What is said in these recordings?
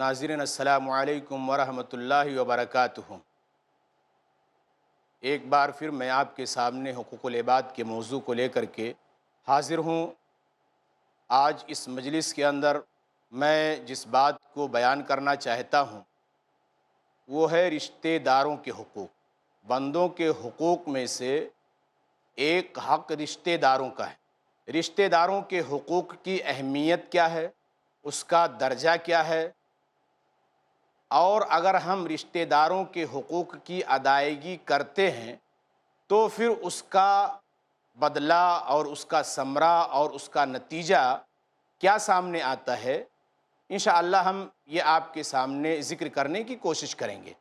ناظرین السلام علیکم ورحمۃ اللہ وبرکاتہ۔ ایک بار پھر میں آپ کے سامنے حقوق العباد کے موضوع کو لے کر کے حاضر ہوں۔ آج اس مجلس کے اندر میں جس بات کو بیان کرنا چاہتا ہوں وہ ہے رشتہ داروں کے حقوق۔ بندوں کے حقوق میں سے ایک حق رشتہ داروں کا ہے۔ رشتہ داروں کے حقوق کی اہمیت کیا ہے، اس کا درجہ کیا ہے، اور اگر ہم رشتہ داروں کے حقوق کی ادائیگی کرتے ہیں تو پھر اس کا بدلہ اور اس کا ثمرہ اور اس کا نتیجہ کیا سامنے آتا ہے، انشاءاللہ ہم یہ آپ کے سامنے ذکر کرنے کی کوشش کریں گے۔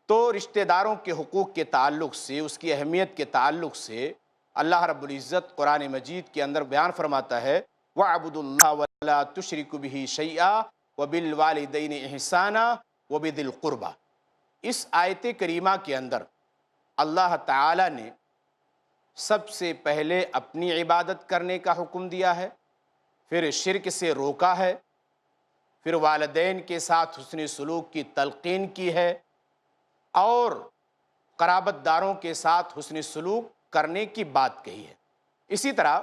تو رشتہ داروں کے حقوق کے تعلق سے، اس کی اہمیت کے تعلق سے اللہ رب العزت قرآن مجید کے اندر بیان فرماتا ہے وَاعْبُدُوا اللَّهَ وَلَا تُشْرِكُوا بِهِ شَيْئًا وَبِالْوَالِدَيْنِ إِحْسَانًا وَبِذِي الْقُرْبَى۔ اس آیت کریمہ کے اندر اللہ تعالی نے سب سے پہلے اپنی عبادت کرنے کا حکم دیا ہے، پھر شرک سے روکا ہے، پھر والدین کے ساتھ حسن سلوک کی تلقین کی ہے، اور قرابت داروں کے ساتھ حسن سلوک کرنے کی بات کہی ہے۔ اسی طرح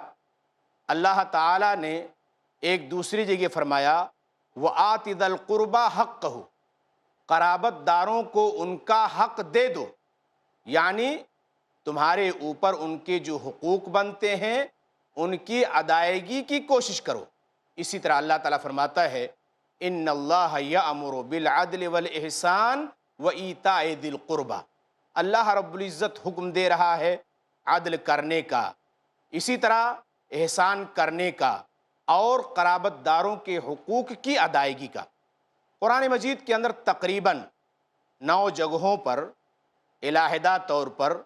اللہ تعالی نے ایک دوسری جگہ فرمایا وَآتِ ذَا الْقُرْبَى حَقَّهُ، قرابت داروں کو ان کا حق دے دو، یعنی تمہارے اوپر ان کے جو حقوق بنتے ہیں ان کی ادائیگی کی کوشش کرو۔ اسی طرح اللہ تعالیٰ فرماتا ہے إِنَّ اللَّهَ يَأْمُرُ بِالْعَدْلِ وَالْإِحْسَانِ وَإِيتَاءِ ذِي الْقُرْبَى۔ اللہ رب العزت حکم دے رہا ہے عدل کرنے کا، اسی طرح احسان کرنے کا، اور قرابت داروں کے حقوق کی ادائیگی کا۔ قرآن مجید کے اندر تقریباً 9 جگہوں پر علیحدہ طور پر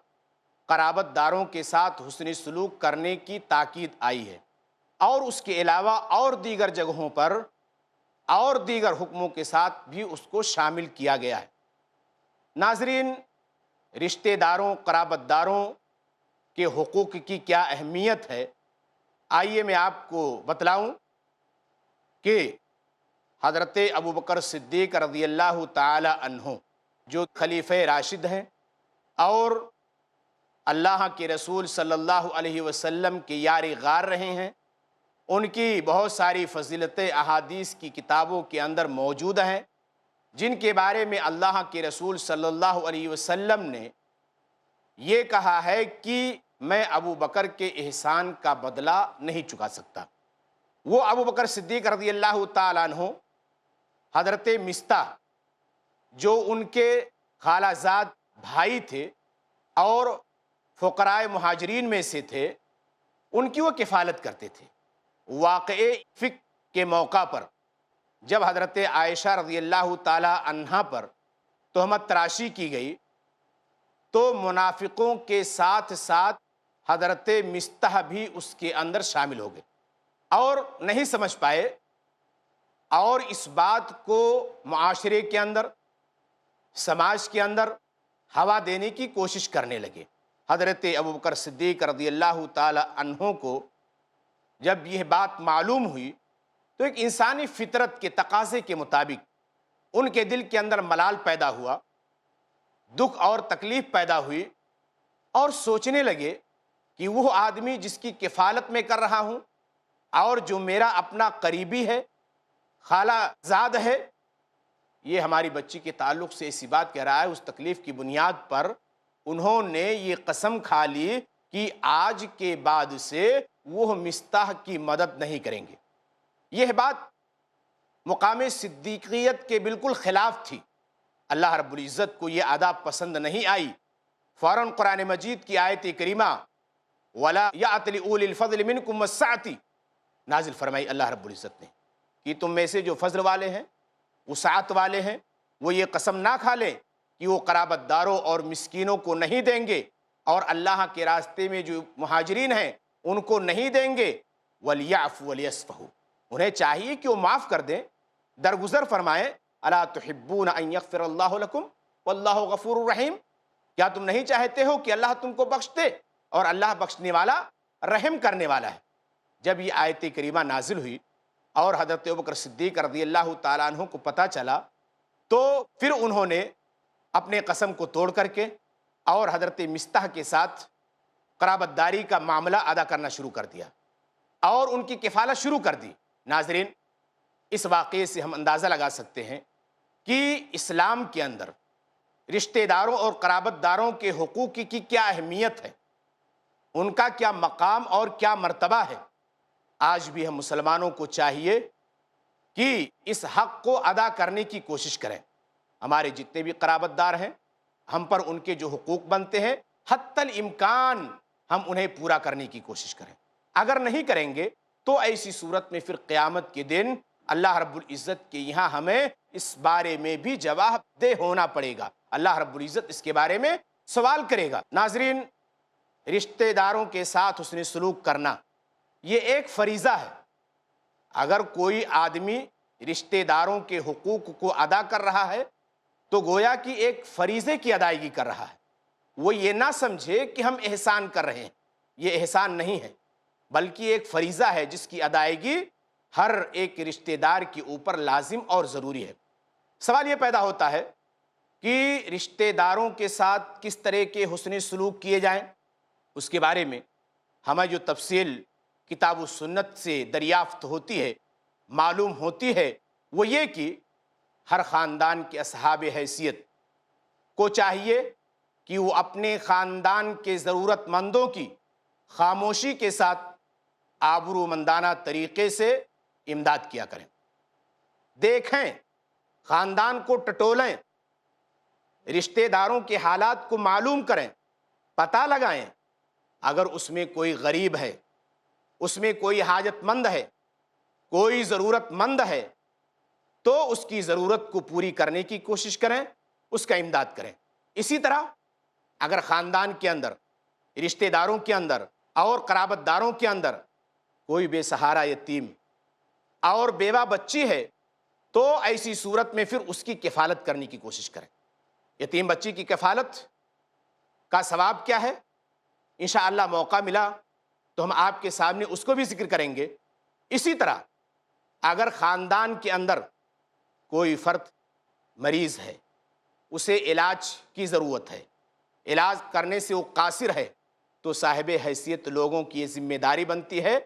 قرابت داروں کے ساتھ حسن سلوک کرنے کی تاکید آئی ہے، اور اس کے علاوہ اور دیگر جگہوں پر اور دیگر حکموں کے ساتھ بھی اس کو شامل کیا گیا ہے۔ ناظرین، رشتہ داروں، قرابت داروں کے حقوق کی کیا اہمیت ہے، آئیے میں آپ کو بتلاؤں کہ حضرت ابوبکر صدیق رضی اللہ تعالی عنہ جو خلیفہ راشد ہیں اور اللہ کے رسول صلی اللہ علیہ وسلم کے یار غار رہے ہیں، ان کی بہت ساری فضیلتیں احادیث کی کتابوں کے اندر موجود ہیں، جن کے بارے میں اللہ کے رسول صلی اللہ علیہ وسلم نے یہ کہا ہے کہ میں ابو بکر کے احسان کا بدلہ نہیں چکا سکتا۔ وہ ابو بکر صدیق رضی اللہ تعالیٰ عنہ حضرت مصطح جو ان کے خالہ زاد بھائی تھے اور فقراء مہاجرین میں سے تھے، ان کی وہ کفالت کرتے تھے۔ واقعے فک کے موقع پر جب حضرت عائشہ رضی اللہ تعالی عنہا پر تہمت تراشی کی گئی تو منافقوں کے ساتھ ساتھ حضرت مصطح بھی اس کے اندر شامل ہو گئے اور نہیں سمجھ پائے، اور اس بات کو معاشرے کے اندر، سماج کے اندر ہوا دینے کی کوشش کرنے لگے۔ حضرت ابوبکر صدیق رضی اللہ تعالی عنہ کو جب یہ بات معلوم ہوئی تو ایک انسانی فطرت کے تقاضے کے مطابق ان کے دل کے اندر ملال پیدا ہوا، دکھ اور تکلیف پیدا ہوئی، اور سوچنے لگے کہ وہ آدمی جس کی کفالت میں کر رہا ہوں اور جو میرا اپنا قریبی ہے، خالہ زاد ہے، یہ ہماری بچی کے تعلق سے ایسی بات کہہ رہا ہے، اس تکلیف کی بنیاد پر انہوں نے یہ قسم کھا لی کہ آج کے بعد سے وہ مصطح کی مدد نہیں کریں گے۔ یہ بات مقام صدیقیت کے بالکل خلاف تھی۔ اللہ رب العزت کو یہ آداب پسند نہیں آئی، فوراً قرآن مجید کی آیت کریمہ وَلَا يَأْتَلِ أُولِي الْفَضْلِ مِنْكُمْ وَالسَّعَةِ نازل فرمائی اللہ رب العزت نے کہ تم میں سے جو فضل والے ہیں، وسعت والے ہیں، وہ یہ قسم نہ کھا لیں کہ وہ قرابت داروں اور مسکینوں کو نہیں دیں گے، اور اللہ کے راستے میں جو مہاجرین ہیں ان کو نہیں دیں گے۔ وَلْيَعْفُوا وَلْيَصْفَحُوا، انہیں چاہیے کہ وہ معاف کر دیں، درگزر فرمائیں۔ أَلَا تُحِبُّونَ أَن يَغْفِرَ اللَّهُ لَكُمْ وَاللَّهُ غَفُورٌ رَحِيمٌ، کیا تم نہیں چاہتے ہو کہ اللہ تم کو بخش دے، اور اللہ بخشنے والا، رحم کرنے والا ہے۔ جب یہ آیت کریمہ نازل ہوئی اور حضرت ابوبکر صدیق رضی اللہ تعالیٰ عنہ کو پتہ چلا تو پھر انہوں نے اپنے قسم کو توڑ کر کے اور حضرت مستح کے ساتھ قرابت داری کا معاملہ ادا کرنا شروع کر دیا اور ان کی کفالت شروع کر دی۔ ناظرین، اس واقعے سے ہم اندازہ لگا سکتے ہیں کہ اسلام کے اندر رشتہ داروں اور قرابت داروں کے حقوق کی کیا اہمیت ہے، ان کا کیا مقام اور کیا مرتبہ ہے۔ آج بھی ہم مسلمانوں کو چاہیے کہ اس حق کو ادا کرنے کی کوشش کریں۔ ہمارے جتنے بھی قرابت دار ہیں، ہم پر ان کے جو حقوق بنتے ہیں حتی الامکان ہم انہیں پورا کرنے کی کوشش کریں۔ اگر نہیں کریں گے تو ایسی صورت میں پھر قیامت کے دن اللہ رب العزت کے یہاں ہمیں اس بارے میں بھی جواب دہ ہونا پڑے گا۔ اللہ رب العزت اس کے بارے میں سوال کرے گا۔ ناظرین، رشتہ داروں کے ساتھ حسن سلوک کرنا یہ ایک فریضہ ہے۔ اگر کوئی آدمی رشتہ داروں کے حقوق کو ادا کر رہا ہے تو گویا کہ ایک فریضے کی ادائیگی کر رہا ہے۔ وہ یہ نہ سمجھے کہ ہم احسان کر رہے ہیں، یہ احسان نہیں ہے، بلکہ ایک فریضہ ہے جس کی ادائیگی ہر ایک رشتہ دار کے اوپر لازم اور ضروری ہے۔ سوال یہ پیدا ہوتا ہے کہ رشتہ داروں کے ساتھ کس طرح کے حسن سلوک کیے جائیں۔ اس کے بارے میں ہمیں جو تفصیل کتاب و سنت سے دریافت ہوتی ہے، معلوم ہوتی ہے، وہ یہ کہ ہر خاندان کے اصحاب حیثیت کو چاہیے کہ وہ اپنے خاندان کے ضرورت مندوں کی خاموشی کے ساتھ آبرومندانہ طریقے سے امداد کیا کریں۔ دیکھیں، خاندان کو ٹٹولیں، رشتہ داروں کے حالات کو معلوم کریں، پتہ لگائیں۔ اگر اس میں کوئی غریب ہے، اس میں کوئی حاجت مند ہے، کوئی ضرورت مند ہے تو اس کی ضرورت کو پوری کرنے کی کوشش کریں، اس کا امداد کریں۔ اسی طرح اگر خاندان کے اندر، رشتہ داروں کے اندر اور قرابت داروں کے اندر کوئی بے سہارا یتیم اور بیوہ بچی ہے تو ایسی صورت میں پھر اس کی کفالت کرنے کی کوشش کریں۔ یتیم بچی کی کفالت کا ثواب کیا ہے، انشاءاللہ موقع ملا تو ہم آپ کے سامنے اس کو بھی ذکر کریں گے۔ اسی طرح اگر خاندان کے اندر کوئی فرد مریض ہے، اسے علاج کی ضرورت ہے، علاج کرنے سے وہ قاصر ہے، تو صاحب حیثیت لوگوں کی یہ ذمہ داری بنتی ہے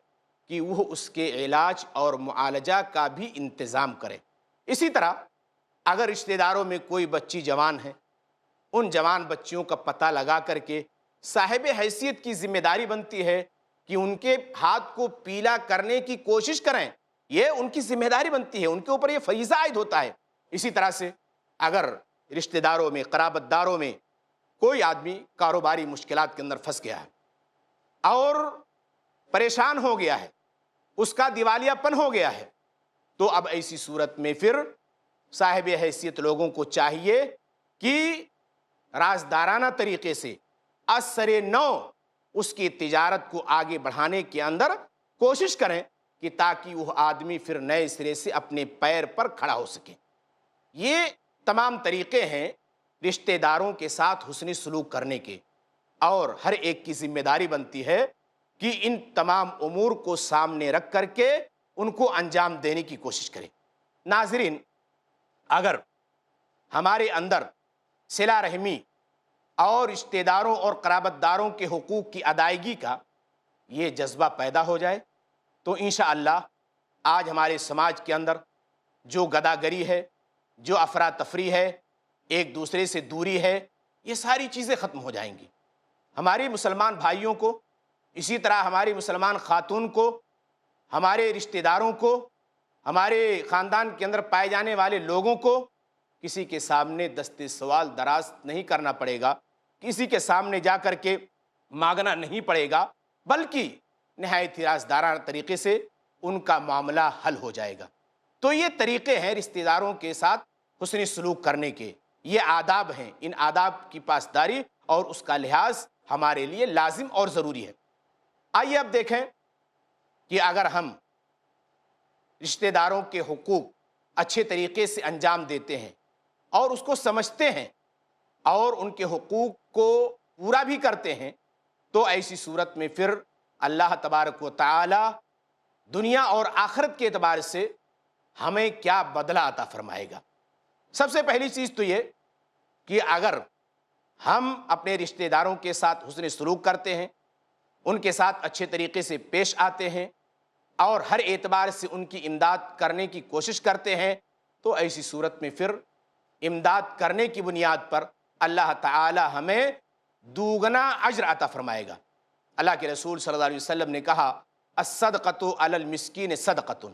کہ وہ اس کے علاج اور معالجہ کا بھی انتظام کرے۔ اسی طرح اگر رشتہ داروں میں کوئی بچی جوان ہے، ان جوان بچیوں کا پتہ لگا کر کے صاحب حیثیت کی ذمہ داری بنتی ہے کہ ان کے ہاتھ کو پیلا کرنے کی کوشش کریں۔ یہ ان کی ذمہ داری بنتی ہے، ان کے اوپر یہ فریضہ عائد ہوتا ہے۔ اسی طرح سے اگر رشتہ داروں میں، قرابت داروں میں کوئی آدمی کاروباری مشکلات کے اندر پھنس گیا ہے اور پریشان ہو گیا ہے، اس کا دیوالیہ پن ہو گیا ہے، تو اب ایسی صورت میں پھر صاحب حیثیت لوگوں کو چاہیے کہ رازدارانہ طریقے سے اثر نو اس کی تجارت کو آگے بڑھانے کے اندر کوشش کریں کہ تاکہ وہ آدمی پھر نئے سرے سے اپنے پیر پر کھڑا ہو سکے۔ یہ تمام طریقے ہیں رشتہ داروں کے ساتھ حسن سلوک کرنے کے، اور ہر ایک کی ذمہ داری بنتی ہے کہ ان تمام امور کو سامنے رکھ کر کے ان کو انجام دینے کی کوشش کرے۔ ناظرین، اگر ہمارے اندر صلہ رحمی اور رشتہ داروں اور قرابت داروں کے حقوق کی ادائیگی کا یہ جذبہ پیدا ہو جائے تو انشاءاللہ آج ہمارے سماج کے اندر جو گداگری ہے، جو افراتفری ہے، ایک دوسرے سے دوری ہے، یہ ساری چیزیں ختم ہو جائیں گی۔ ہماری مسلمان بھائیوں کو، اسی طرح ہماری مسلمان خاتون کو، ہمارے رشتہ داروں کو، ہمارے خاندان کے اندر پائے جانے والے لوگوں کو کسی کے سامنے دست سوال دراز نہیں کرنا پڑے گا، کسی کے سامنے جا کر کے مانگنا نہیں پڑے گا، بلکہ نہایت ہی رازدارانہ طریقے سے ان کا معاملہ حل ہو جائے گا۔ تو یہ طریقے ہیں رشتہ داروں کے ساتھ حسن سلوک کرنے کے، یہ آداب ہیں۔ ان آداب کی پاسداری اور اس کا لحاظ ہمارے لیے لازم اور ضروری ہے۔ آئیے اب دیکھیں کہ اگر ہم رشتہ داروں کے حقوق اچھے طریقے سے انجام دیتے ہیں اور اس کو سمجھتے ہیں اور ان کے حقوق کو پورا بھی کرتے ہیں تو ایسی صورت میں پھر اللہ تبارک و تعالی دنیا اور آخرت کے اعتبار سے ہمیں کیا بدلہ عطا فرمائے گا۔ سب سے پہلی چیز تو یہ کہ اگر ہم اپنے رشتہ داروں کے ساتھ حسن سلوک کرتے ہیں، ان کے ساتھ اچھے طریقے سے پیش آتے ہیں اور ہر اعتبار سے ان کی امداد کرنے کی کوشش کرتے ہیں، تو ایسی صورت میں پھر امداد کرنے کی بنیاد پر اللہ تعالی ہمیں دوگنا اجر عطا فرمائے گا۔ اللہ کے رسول صلی اللہ علیہ وسلم نے کہا الصدقۃ علی المسکین صدقۃ،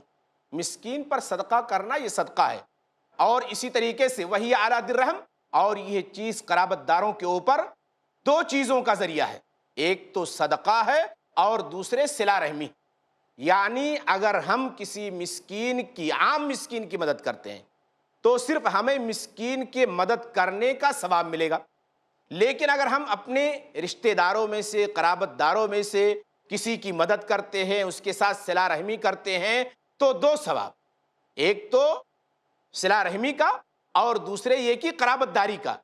مسکین پر صدقہ کرنا یہ صدقہ ہے، اور اسی طریقے سے وہی اعلیٰ الرحم، اور یہ چیز قرابت داروں کے اوپر دو چیزوں کا ذریعہ ہے، ایک تو صدقہ ہے اور دوسرے صلہ رحمی۔ یعنی اگر ہم کسی مسکین کی، عام مسکین کی مدد کرتے ہیں تو صرف ہمیں مسکین کی مدد کرنے کا ثواب ملے گا، لیکن اگر ہم اپنے رشتہ داروں میں سے، قرابت داروں میں سے کسی کی مدد کرتے ہیں، اس کے ساتھ صلہ رحمی کرتے ہیں، تو دو ثواب، ایک تو صلہ رحمی کا اور دوسرے یہ کہ قرابت داری کا،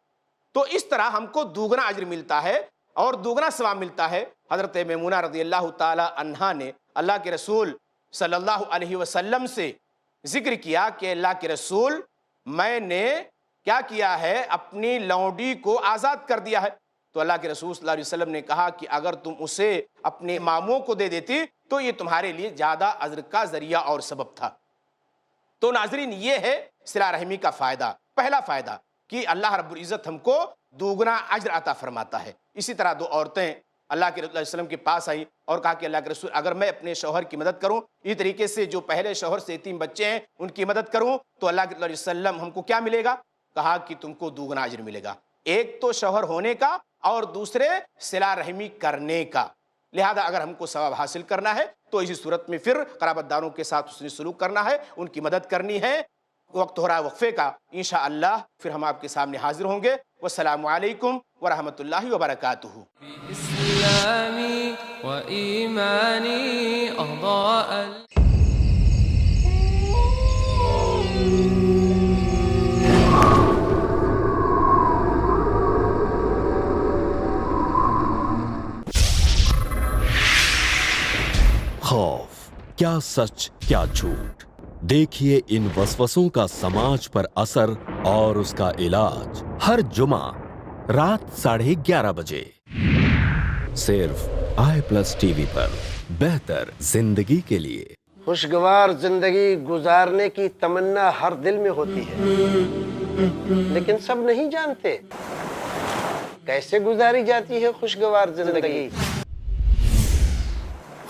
تو اس طرح ہم کو دوگنا اجر ملتا ہے اور دوگنا ثواب ملتا ہے۔ حضرت میمونہ رضی اللہ تعالی عنہا نے اللہ کے رسول صلی اللہ علیہ وسلم سے ذکر کیا کہ اللہ کے رسول، میں نے کیا کیا ہے، اپنی لونڈی کو آزاد کر دیا ہے۔ تو اللہ کے رسول صلی اللہ علیہ وسلم نے کہا کہ اگر تم اسے اپنے ماموں کو دے دیتی تو یہ تمہارے لیے زیادہ اجر کا ذریعہ اور سبب تھا۔ تو ناظرین، یہ ہے صلہ رحمی کا فائدہ، پہلا فائدہ کہ اللہ رب العزت ہم کو دوگنا اجر عطا فرماتا ہے۔ اسی طرح دو عورتیں اللہ کے رسول صلی اللہ علیہ وسلم کے پاس آئیں اور کہا کہ اللہ کے رسول، اگر میں اپنے شوہر کی مدد کروں، اسی طریقے سے جو پہلے شوہر سے یتیم بچے ہیں ان کی مدد کروں، تو اللہ کے رسول صلی اللہ علیہ وسلم ہم کو کیا ملے گا؟ کہا کہ تم کو دوگنا اجر ملے گا، ایک تو شوہر ہونے کا اور دوسرے صلہ رحمی کرنے کا۔ لہذا اگر ہم کو ثواب حاصل کرنا ہے تو اسی صورت میں پھر قرابت داروں کے ساتھ حسن سلوک کرنا ہے، ان کی مدد کرنی ہے۔ وقت ہو رہا ہے وقفے کا، انشاءاللہ پھر ہم آپ کے سامنے حاضر ہوں گے۔ والسلام علیکم ورحمۃ اللہ وبرکاتہ۔ بإسلامي وإيماني أضاء خوف، کیا سچ کیا جھوٹ، دیکھیے ان وسوسوں کا سماج پر اثر اور اس کا علاج ہر جمعہ رات 11:30 بجے صرف i+ TV پر، بہتر زندگی کے لیے۔ خوشگوار زندگی گزارنے کی تمنا ہر دل میں ہوتی ہے، لیکن سب نہیں جانتے کیسے گزاری جاتی ہے خوشگوار زندگی۔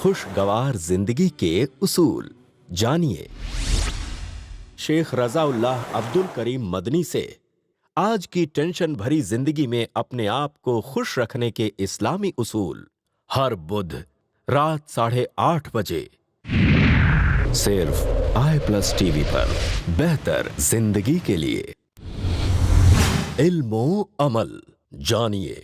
خوشگوار زندگی کے اصول جانیے شیخ رضا اللہ عبد الکریم مدنی سے۔ آج کی ٹینشن بھری زندگی میں اپنے آپ کو خوش رکھنے کے اسلامی اصول، ہر بدھ رات 8:30 بجے صرف i+ TV پر، بہتر زندگی کے لیے۔ علم و عمل جانیے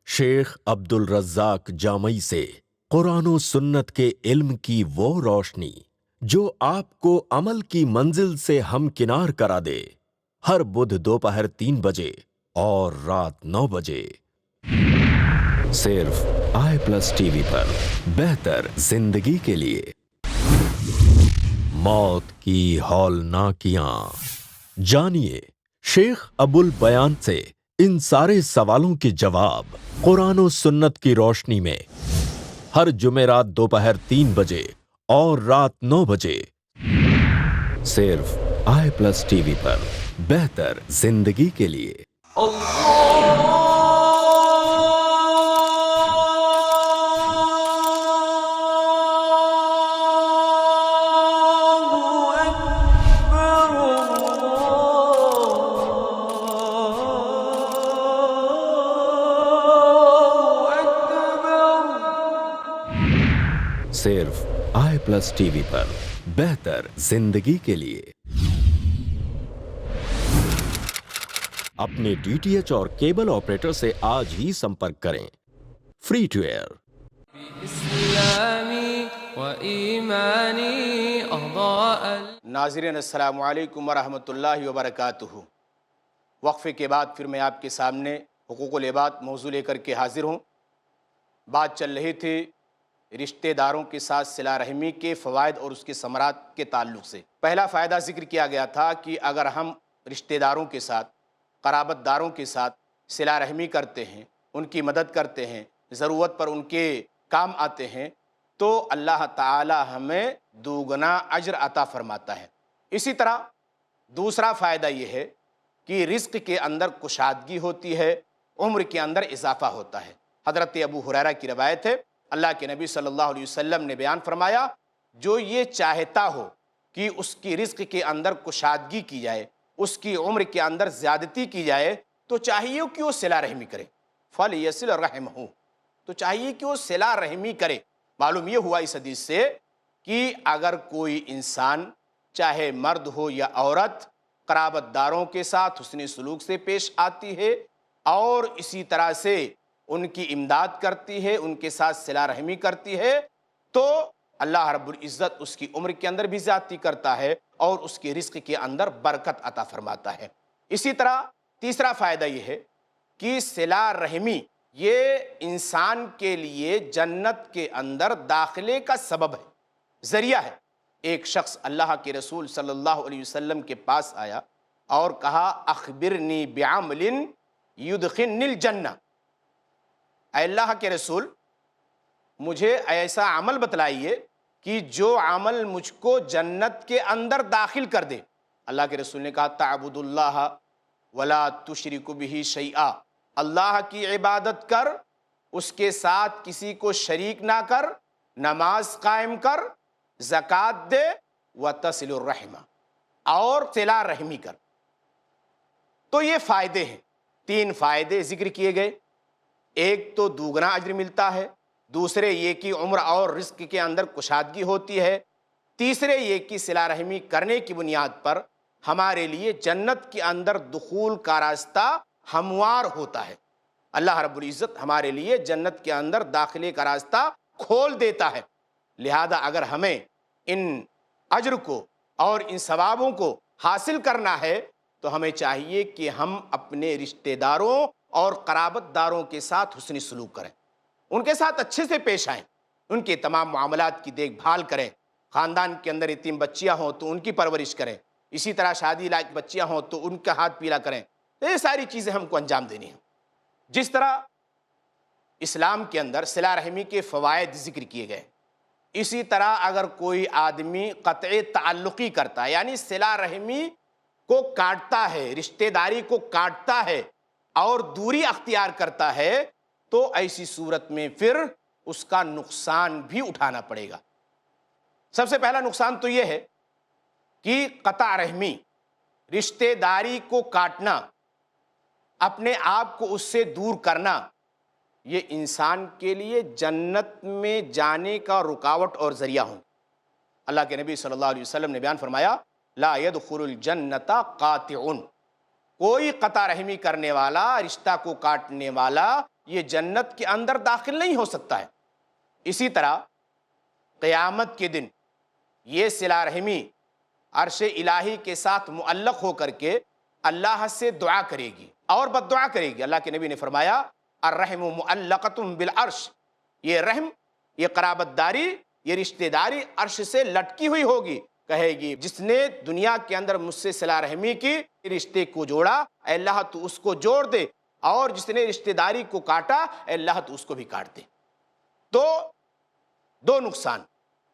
شیخ عبد الرزاق جامعی سے، قرآن و سنت کے علم کی وہ روشنی جو آپ کو عمل کی منزل سے ہمکنار کرا دے، ہر بدھ دوپہر 3 بجے اور رات 9 بجے صرف i+ TV پر، بہتر زندگی کے لیے۔ موت کی ہولناکیاں جانیے شیخ ابو البیان سے ان سارے سوالوں کے جواب قرآن و سنت کی روشنی میں، ہر جمعرات دوپہر 3 بجے اور رات 9 بجے صرف i+ TV پر، بہتر زندگی کے لیے۔ صرف i+ TV پر، بہتر زندگی کے لیے۔ اپنے DTH اور کیبل آپریٹر سے آج ہی سمپرک کریں۔ Free to air. بإسلامي وإيماني أضاء ناظرین السلام علیکم ورحمۃ اللہ وبرکاتہ۔ وقفے کے بعد پھر میں آپ کے سامنے حقوق العباد موضوع لے کر کے حاضر ہوں۔ بات چل رہی تھی رشتہ داروں کے ساتھ صلہ رحمی کے فوائد اور اس کے ثمرات کے تعلق سے پہلا فائدہ ذکر کیا گیا تھا کہ اگر ہم رشتہ داروں کے ساتھ، قرابت داروں کے ساتھ صلہ رحمی کرتے ہیں، ان کی مدد کرتے ہیں، ضرورت پر ان کے کام آتے ہیں، تو اللہ تعالی ہمیں دوگنا اجر عطا فرماتا ہے۔ اسی طرح دوسرا فائدہ یہ ہے کہ رزق کے اندر کشادگی ہوتی ہے، عمر کے اندر اضافہ ہوتا ہے۔ حضرت ابو ہریرہ کی روایت ہے، اللہ کے نبی صلی اللہ علیہ وسلم نے بیان فرمایا، جو یہ چاہتا ہو کہ اس کی رزق کے اندر کشادگی کی جائے، اس کی عمر کے اندر زیادتی کی جائے، تو چاہیے کہ وہ صلہ رحمی کرے، فَلْيَصِلْ رَحِمَهُ، تو چاہیے کہ وہ صلہ رحمی کرے۔ معلوم یہ ہوا اس حدیث سے کہ اگر کوئی انسان چاہے مرد ہو یا عورت قرابت داروں کے ساتھ حسن سلوک سے پیش آتی ہے اور اسی طرح سے ان کی امداد کرتی ہے، ان کے ساتھ صلہ رحمی کرتی ہے، تو اللہ رب العزت اس کی عمر کے اندر بھی زیادتی کرتا ہے اور اس کے رزق کے اندر برکت عطا فرماتا ہے۔ اسی طرح تیسرا فائدہ یہ ہے کہ صلہ رحمی یہ انسان کے لیے جنت کے اندر داخلے کا سبب ہے، ذریعہ ہے۔ ایک شخص اللہ کے رسول صلی اللہ علیہ وسلم کے پاس آیا اور کہا اخبرنی بعمل یدخلنی الجنہ، اے اللہ کے رسول مجھے ایسا عمل بتلائیے کہ جو عمل مجھ کو جنت کے اندر داخل کر دے۔ اللہ کے رسول نے کہا تعبد اللہ ولا تشرک بہ شیئا، اللہ کی عبادت کر، اس کے ساتھ کسی کو شریک نہ کر، نماز قائم کر، زکوٰۃ دے، وتصل الرحمہ، اور صلہ رحمی کر۔ تو یہ فائدے ہیں، 3 فائدے ذکر کیے گئے۔ ایک تو دوگنا اجر ملتا ہے، دوسرے یہ کہ عمر اور رزق کے اندر کشادگی ہوتی ہے، تیسرے یہ کہ صلہ رحمی کرنے کی بنیاد پر ہمارے لیے جنت کے اندر دخول کا راستہ ہموار ہوتا ہے۔ اللہ رب العزت ہمارے لیے جنت کے اندر داخلے کا راستہ کھول دیتا ہے۔ لہذا اگر ہمیں ان اجر کو اور ان ثوابوں کو حاصل کرنا ہے تو ہمیں چاہیے کہ ہم اپنے رشتہ داروں اور قرابت داروں کے ساتھ حسن سلوک کریں، ان کے ساتھ اچھے سے پیش آئیں، ان کے تمام معاملات کی دیکھ بھال کریں۔ خاندان کے اندر یتیم بچیاں ہوں تو ان کی پرورش کریں، اسی طرح شادی لائق بچیاں ہوں تو ان کا ہاتھ پیلا کریں۔ تو یہ ساری چیزیں ہم کو انجام دینی ہیں۔ جس طرح اسلام کے اندر صلہ رحمی کے فوائد ذکر کیے گئے، اسی طرح اگر کوئی آدمی قطع تعلقی کرتا ہے، یعنی صلہ رحمی کو کاٹتا ہے، رشتہ داری کو کاٹتا ہے اور دوری اختیار کرتا ہے، تو ایسی صورت میں پھر اس کا نقصان بھی اٹھانا پڑے گا۔ سب سے پہلا نقصان تو یہ ہے کہ قطع رحمی، رشتہ داری کو کاٹنا، اپنے آپ کو اس سے دور کرنا، یہ انسان کے لیے جنت میں جانے کا رکاوٹ اور ذریعہ ہوں۔ اللہ کے نبی صلی اللہ علیہ وسلم نے بیان فرمایا لا يدخل الجنت قاطع، کوئی قطع رحمی کرنے والا، رشتہ کو کاٹنے والا یہ جنت کے اندر داخل نہیں ہو سکتا ہے۔ اسی طرح قیامت کے دن یہ صلہ رحمی عرش الہی کے ساتھ معلق ہو کر کے اللہ سے دعا کرے گی اور بد دعا کرے گی۔ اللہ کے نبی نے فرمایا الرحم معلقۃ بالعرش، یہ رحم، یہ قرابت داری، یہ رشتہ داری عرش سے لٹکی ہوئی ہوگی، کہے گی جس نے دنیا کے اندر مجھ سے صلہ رحمی کی، رشتے کو جوڑا، اے اللہ تو اس کو جوڑ دے، اور جس نے رشتہ داری کو کاٹا، اے اللہ تو اس کو بھی کاٹ دے۔ تو 2 نقصان،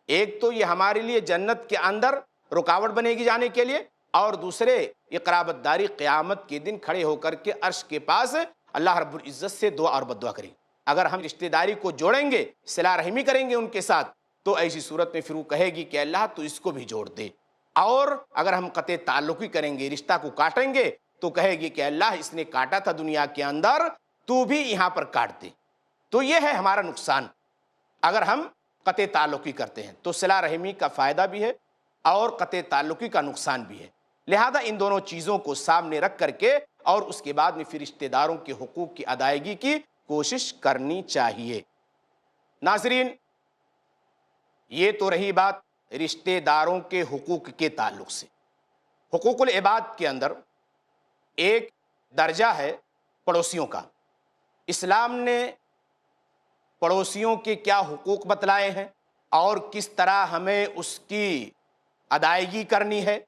ایک تو یہ ہمارے لیے جنت کے اندر رکاوٹ بنے گی جانے کے لیے، اور دوسرے یہ قرابت داری قیامت کے دن کھڑے ہو کر کے عرش کے پاس اللہ رب العزت سے دعا اور بد دعا کریں۔ اگر ہم رشتہ داری کو جوڑیں گے، صلہ رحمی کریں گے ان کے ساتھ، تو ایسی صورت میں پھر وہ کہے گی کہ اللہ تو اس کو بھی جوڑ دے، اور اگر ہم قطع تعلقی کریں گے، رشتہ کو کاٹیں گے، تو کہے گی کہ اللہ اس نے کاٹا تھا دنیا کے اندر، تو بھی یہاں پر کاٹ دے۔ تو یہ ہے ہمارا نقصان اگر ہم قطع تعلقی کرتے ہیں۔ تو صلہ رحمی کا فائدہ بھی ہے اور قطع تعلقی کا نقصان بھی ہے، لہذا ان دونوں چیزوں کو سامنے رکھ کر کے اور اس کے بعد میں پھر رشتہ داروں کے حقوق کی ادائیگی کی کوشش کرنی چاہیے۔ ناظرین، یہ تو رہی بات رشتہ داروں کے حقوق کے تعلق سے۔ حقوق العباد کے اندر ایک درجہ ہے پڑوسیوں کا۔ اسلام نے پڑوسیوں کے کیا حقوق بتلائے ہیں اور کس طرح ہمیں اس کی ادائیگی کرنی ہے،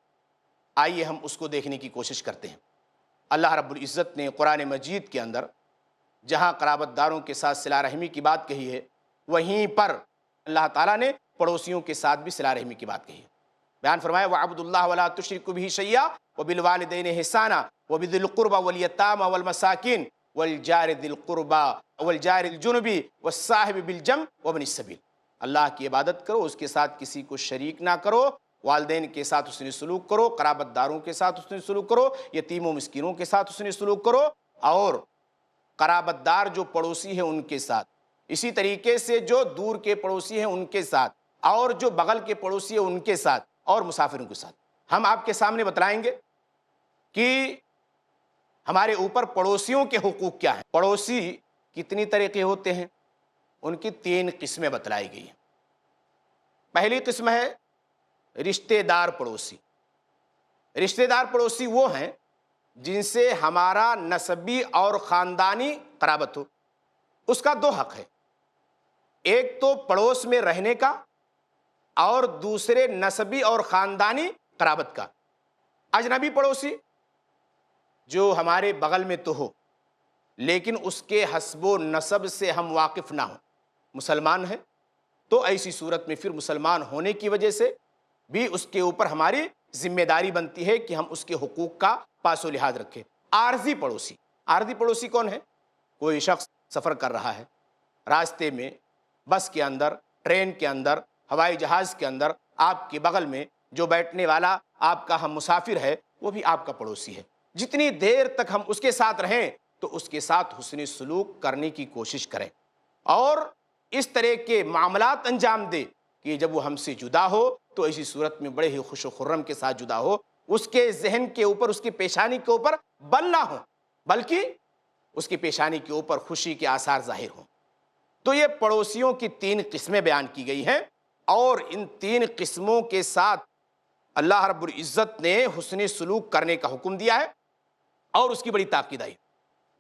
آئیے ہم اس کو دیکھنے کی کوشش کرتے ہیں۔ اللہ رب العزت نے قرآن مجید کے اندر جہاں قرابت داروں کے ساتھ صلہ رحمی کی بات کہی ہے، وہیں پر اللہ تعالیٰ نے پڑوسیوں کے ساتھ بھی صلہ رحمی کی بات کہی ہے۔ بیان فرمایا وَعَبُدُ اللَّهَ وَلَا تُشْرِكُوا بِهِ شَيْئًا وَبِالْوَالِدَيْنِ إِحْسَانًا وَبِذِي الْقُرْبَى وَالْيَتَامَى وَالْمَسَاكِينِ وَالْجَارِ ذِي الْقُرْبَى وَالْجَارِ الْجُنُبِ وَالصَّاحِبِ بِالْجَنبِ وَابْنِ السَّبِيلِ۔ اللہ کی عبادت کرو، اس کے ساتھ کسی کو شریک نہ کرو، والدین کے ساتھ حسن سلوک کرو، قرابت داروں کے ساتھ حسن سلوک کرو، یتیم و مسکینوں کے ساتھ حسن سلوک کرو، اور قرابت دار جو پڑوسی ہیں ان کے ساتھ، اسی طریقے سے جو دور کے پڑوسی ہیں ان کے ساتھ، اور جو بغل کے پڑوسی ہیں ان کے ساتھ، اور مسافروں کے ساتھ۔ ہم آپ کے سامنے بتلائیں گے کہ ہمارے اوپر پڑوسیوں کے حقوق کیا ہیں۔ پڑوسی کتنی طریقے ہوتے ہیں، ان کی 3 قسمیں بتلائی گئی ہیں۔ پہلی قسم ہے رشتہ دار پڑوسی۔ رشتہ دار پڑوسی وہ ہیں جن سے ہمارا نسبی اور خاندانی قرابت ہو۔ اس کا 2 حق ہے، ایک تو پڑوس میں رہنے کا، اور دوسرے نسبی اور خاندانی قرابت کا۔ اجنبی پڑوسی جو ہمارے بغل میں تو ہو لیکن اس کے حسب و نسب سے ہم واقف نہ ہوں، مسلمان ہے تو ایسی صورت میں پھر مسلمان ہونے کی وجہ سے بھی اس کے اوپر ہماری ذمہ داری بنتی ہے کہ ہم اس کے حقوق کا پاس و لحاظ رکھیں۔ عارضی پڑوسی، عارضی پڑوسی کون ہے؟ کوئی شخص سفر کر رہا ہے، راستے میں بس کے اندر، ٹرین کے اندر، ہوائی جہاز کے اندر آپ کے بغل میں جو بیٹھنے والا آپ کا ہم مسافر ہے وہ بھی آپ کا پڑوسی ہے۔ جتنی دیر تک ہم اس کے ساتھ رہیں تو اس کے ساتھ حسن سلوک کرنے کی کوشش کریں، اور اس طرح کے معاملات انجام دے کہ جب وہ ہم سے جدا ہو تو ایسی صورت میں بڑے ہی خوش و خرم کے ساتھ جدا ہو، اس کے ذہن کے اوپر، اس کی پیشانی کے اوپر بل نہ ہو بلکہ اس کی پیشانی کے اوپر خوشی کے آثار ظاہر ہوں۔ تو یہ پڑوسیوں کی 3 قسمیں بیان کی گئی ہیں، اور ان 3 قسموں کے ساتھ اللہ رب العزت نے حسن سلوک کرنے کا حکم دیا ہے، اور اس کی بڑی تاکید آئی۔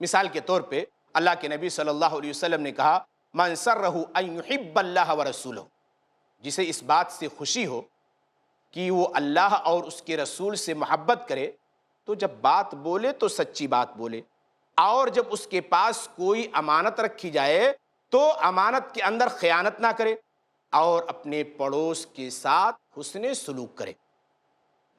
مثال کے طور پہ اللہ کے نبی صلی اللہ علیہ وسلم نے کہا من سرہ ان یحب اللہ ورسولہ، جسے اس بات سے خوشی ہو کہ وہ اللہ اور اس کے رسول سے محبت کرے تو جب بات بولے تو سچی بات بولے، اور جب اس کے پاس کوئی امانت رکھی جائے تو امانت کے اندر خیانت نہ کرے، اور اپنے پڑوس کے ساتھ حسن سلوک کرے۔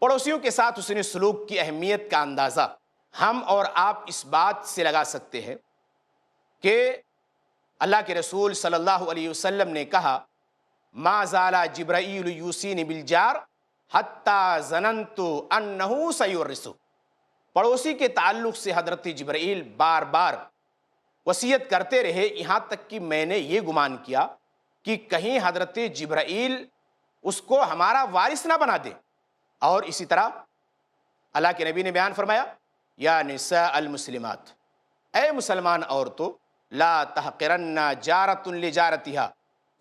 پڑوسیوں کے ساتھ حسن سلوک کی اہمیت کا اندازہ ہم اور آپ اس بات سے لگا سکتے ہیں کہ اللہ کے رسول صلی اللہ علیہ وسلم نے کہا ما زال جبرائیل یوصینی بالجار حتی ظننت انہ سیورثہ۔ پڑوسی کے تعلق سے حضرت جبرائیل بار بار وصیت کرتے رہے، یہاں تک کہ میں نے یہ گمان کیا کہ کہیں حضرت جبرائیل اس کو ہمارا وارث نہ بنا دے۔ اور اسی طرح اللہ کے نبی نے بیان فرمایا یا نساء المسلمات، اے مسلمان عورتوں، لا تحقرن جارۃ لجارتہا،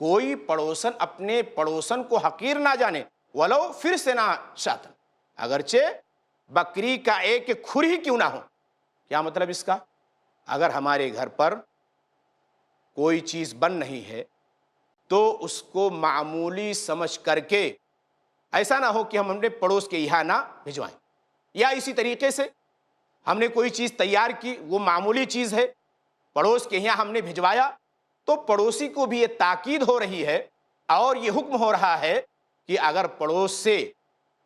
کوئی پڑوسن اپنے پڑوسن کو حقیر نہ جانے، ولو پھر سے نہ شاتن، اگرچہ بکری کا ایک کھر ہی کیوں نہ ہو۔ کیا مطلب اس کا؟ اگر ہمارے گھر پر کوئی چیز بن نہیں ہے تو اس کو معمولی سمجھ کر کے ایسا نہ ہو کہ ہم اپنے پڑوس کے یہاں نہ بھجوائیں، یا اسی طریقے سے ہم نے کوئی چیز تیار کی، وہ معمولی چیز ہے، پڑوس کے یہاں ہم نے بھجوایا، تو پڑوسی کو بھی یہ تاکید ہو رہی ہے اور یہ حکم ہو رہا ہے کہ اگر پڑوس سے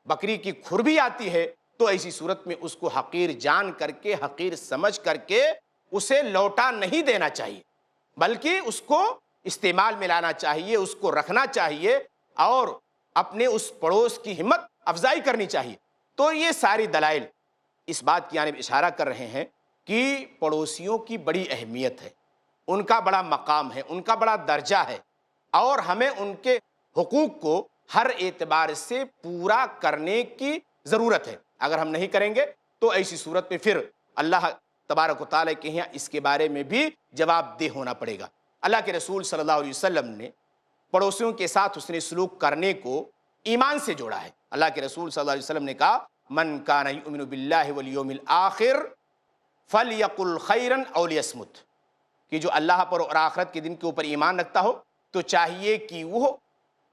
بکری کی کھر بھی آتی ہے تو ایسی صورت میں اس کو حقیر جان کر کے، حقیر سمجھ کر کے اسے لوٹا نہیں دینا چاہیے، بلکہ اس کو استعمال میں لانا چاہیے، اس کو رکھنا چاہیے، اور اپنے اس پڑوس کی ہمت افزائی کرنی چاہیے۔ تو یہ ساری دلائل اس بات کی جانب اشارہ کر رہے ہیں کہ پڑوسیوں کی بڑی اہمیت ہے، ان کا بڑا مقام ہے، ان کا بڑا درجہ ہے، اور ہمیں ان کے حقوق کو ہر اعتبار سے پورا کرنے کی ضرورت ہے۔ اگر ہم نہیں کریں گے تو ایسی صورت میں پھر اللہ تبارک و تعالیٰ کے یہاں اس کے بارے میں بھی جواب دہ ہونا پڑے گا۔ اللہ کے رسول صلی اللہ علیہ وسلم نے پڑوسیوں کے ساتھ حسن سلوک کرنے کو ایمان سے جوڑا ہے۔ اللہ کے رسول صلی اللہ علیہ وسلم نے کہا من کان یؤمن باللہ والیوم الآخر فلیقل خیرا او لیصمت، کہ جو اللہ پر اور آخرت کے دن کے اوپر ایمان رکھتا ہو تو چاہیے کہ وہ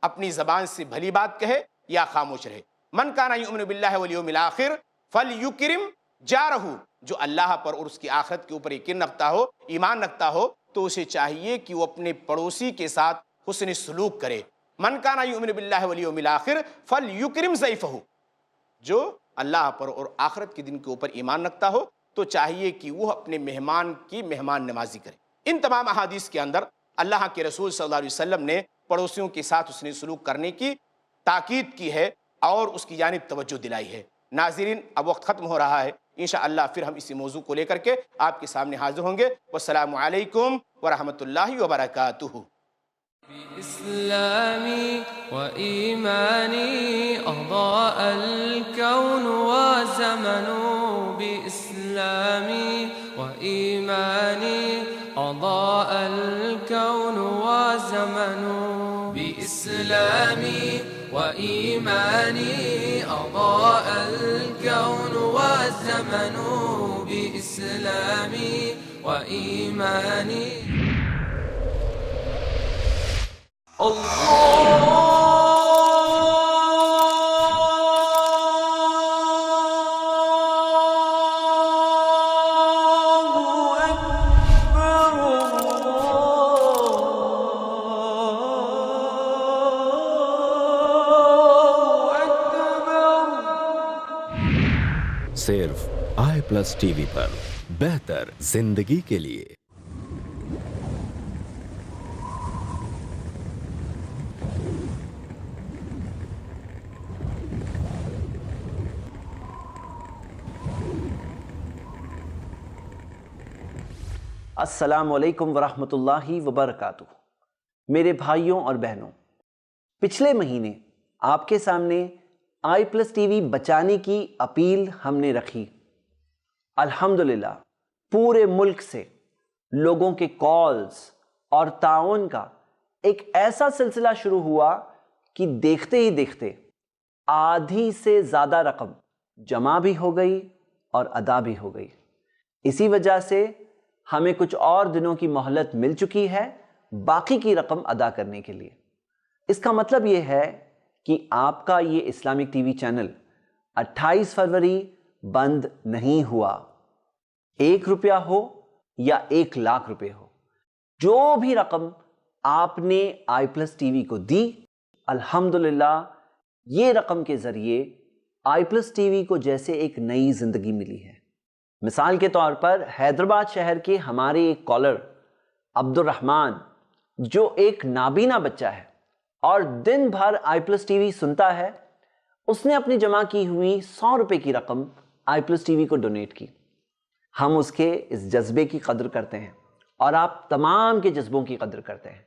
اپنی زبان سے بھلی بات کہے یا خاموش رہے. من کان یؤمن باللہ والیوم الآخر فلیکرم جارہ، جو اللہ پر اور اس کی آخرت کے اوپر یقین رکھتا ہو، ایمان رکھتا ہو، تو اسے چاہیے کہ وہ اپنے پڑوسی کے ساتھ حسن سلوک کرے. من کان یؤمن باللہ والیوم الآخر فلیکرم ضیفہ، جو اللہ پر اور آخرت کے دن کے اوپر ایمان رکھتا ہو تو چاہیے کہ وہ اپنے مہمان کی مہمان نوازی کرے. ان تمام احادیث کے اندر اللہ کے رسول صلی اللہ علیہ وسلم نے پڑوسیوں کے ساتھ حسن سلوک کرنے کی تاکید کی ہے اور اس کی جانب توجہ دلائی ہے. ناظرین، اب وقت ختم ہو رہا ہے، انشاءاللہ پھر ہم اسی موضوع کو لے کر کے آپ کے سامنے حاضر ہوں گے. والسلام علیکم ورحمۃ اللہ وبرکاتہ. بإسلامي وإيماني أضاء الكون وزمن، بإسلامي وإيماني أضاء الكون وزمن، بإسلامي وإيماني أضاء الكون والزمن، بإسلامي وإيماني. صرف i+ TV پر بہتر زندگی کے لیے. السلام علیکم ورحمۃ اللہ وبرکاتہ. میرے بھائیوں اور بہنوں، پچھلے مہینے آپ کے سامنے i+ TV بچانے کی اپیل ہم نے رکھی. الحمدللہ پورے ملک سے لوگوں کے کالز اور تعاون کا ایک ایسا سلسلہ شروع ہوا کہ دیکھتے ہی دیکھتے آدھی سے زیادہ رقم جمع بھی ہو گئی اور ادا بھی ہو گئی. اسی وجہ سے ہمیں کچھ اور دنوں کی مہلت مل چکی ہے باقی کی رقم ادا کرنے کے لیے. اس کا مطلب یہ ہے کہ آپ کا یہ اسلامک ٹی وی چینل 28 فروری بند نہیں ہوا. 1 روپیہ ہو یا 1 لاکھ روپے ہو، جو بھی رقم آپ نے i+ TV کو دی، الحمدللہ یہ رقم کے ذریعے i+ TV کو جیسے ایک نئی زندگی ملی ہے. مثال کے طور پر حیدرآباد شہر کے ہمارے ایک کالر عبد الرحمن، جو ایک نابینا بچہ ہے اور دن بھر i+ TV سنتا ہے، اس نے اپنی جمع کی ہوئی 100 روپے کی رقم i+ TV کو ڈونیٹ کی. ہم اس کے اس جذبے کی قدر کرتے ہیں اور آپ تمام کے جذبوں کی قدر کرتے ہیں.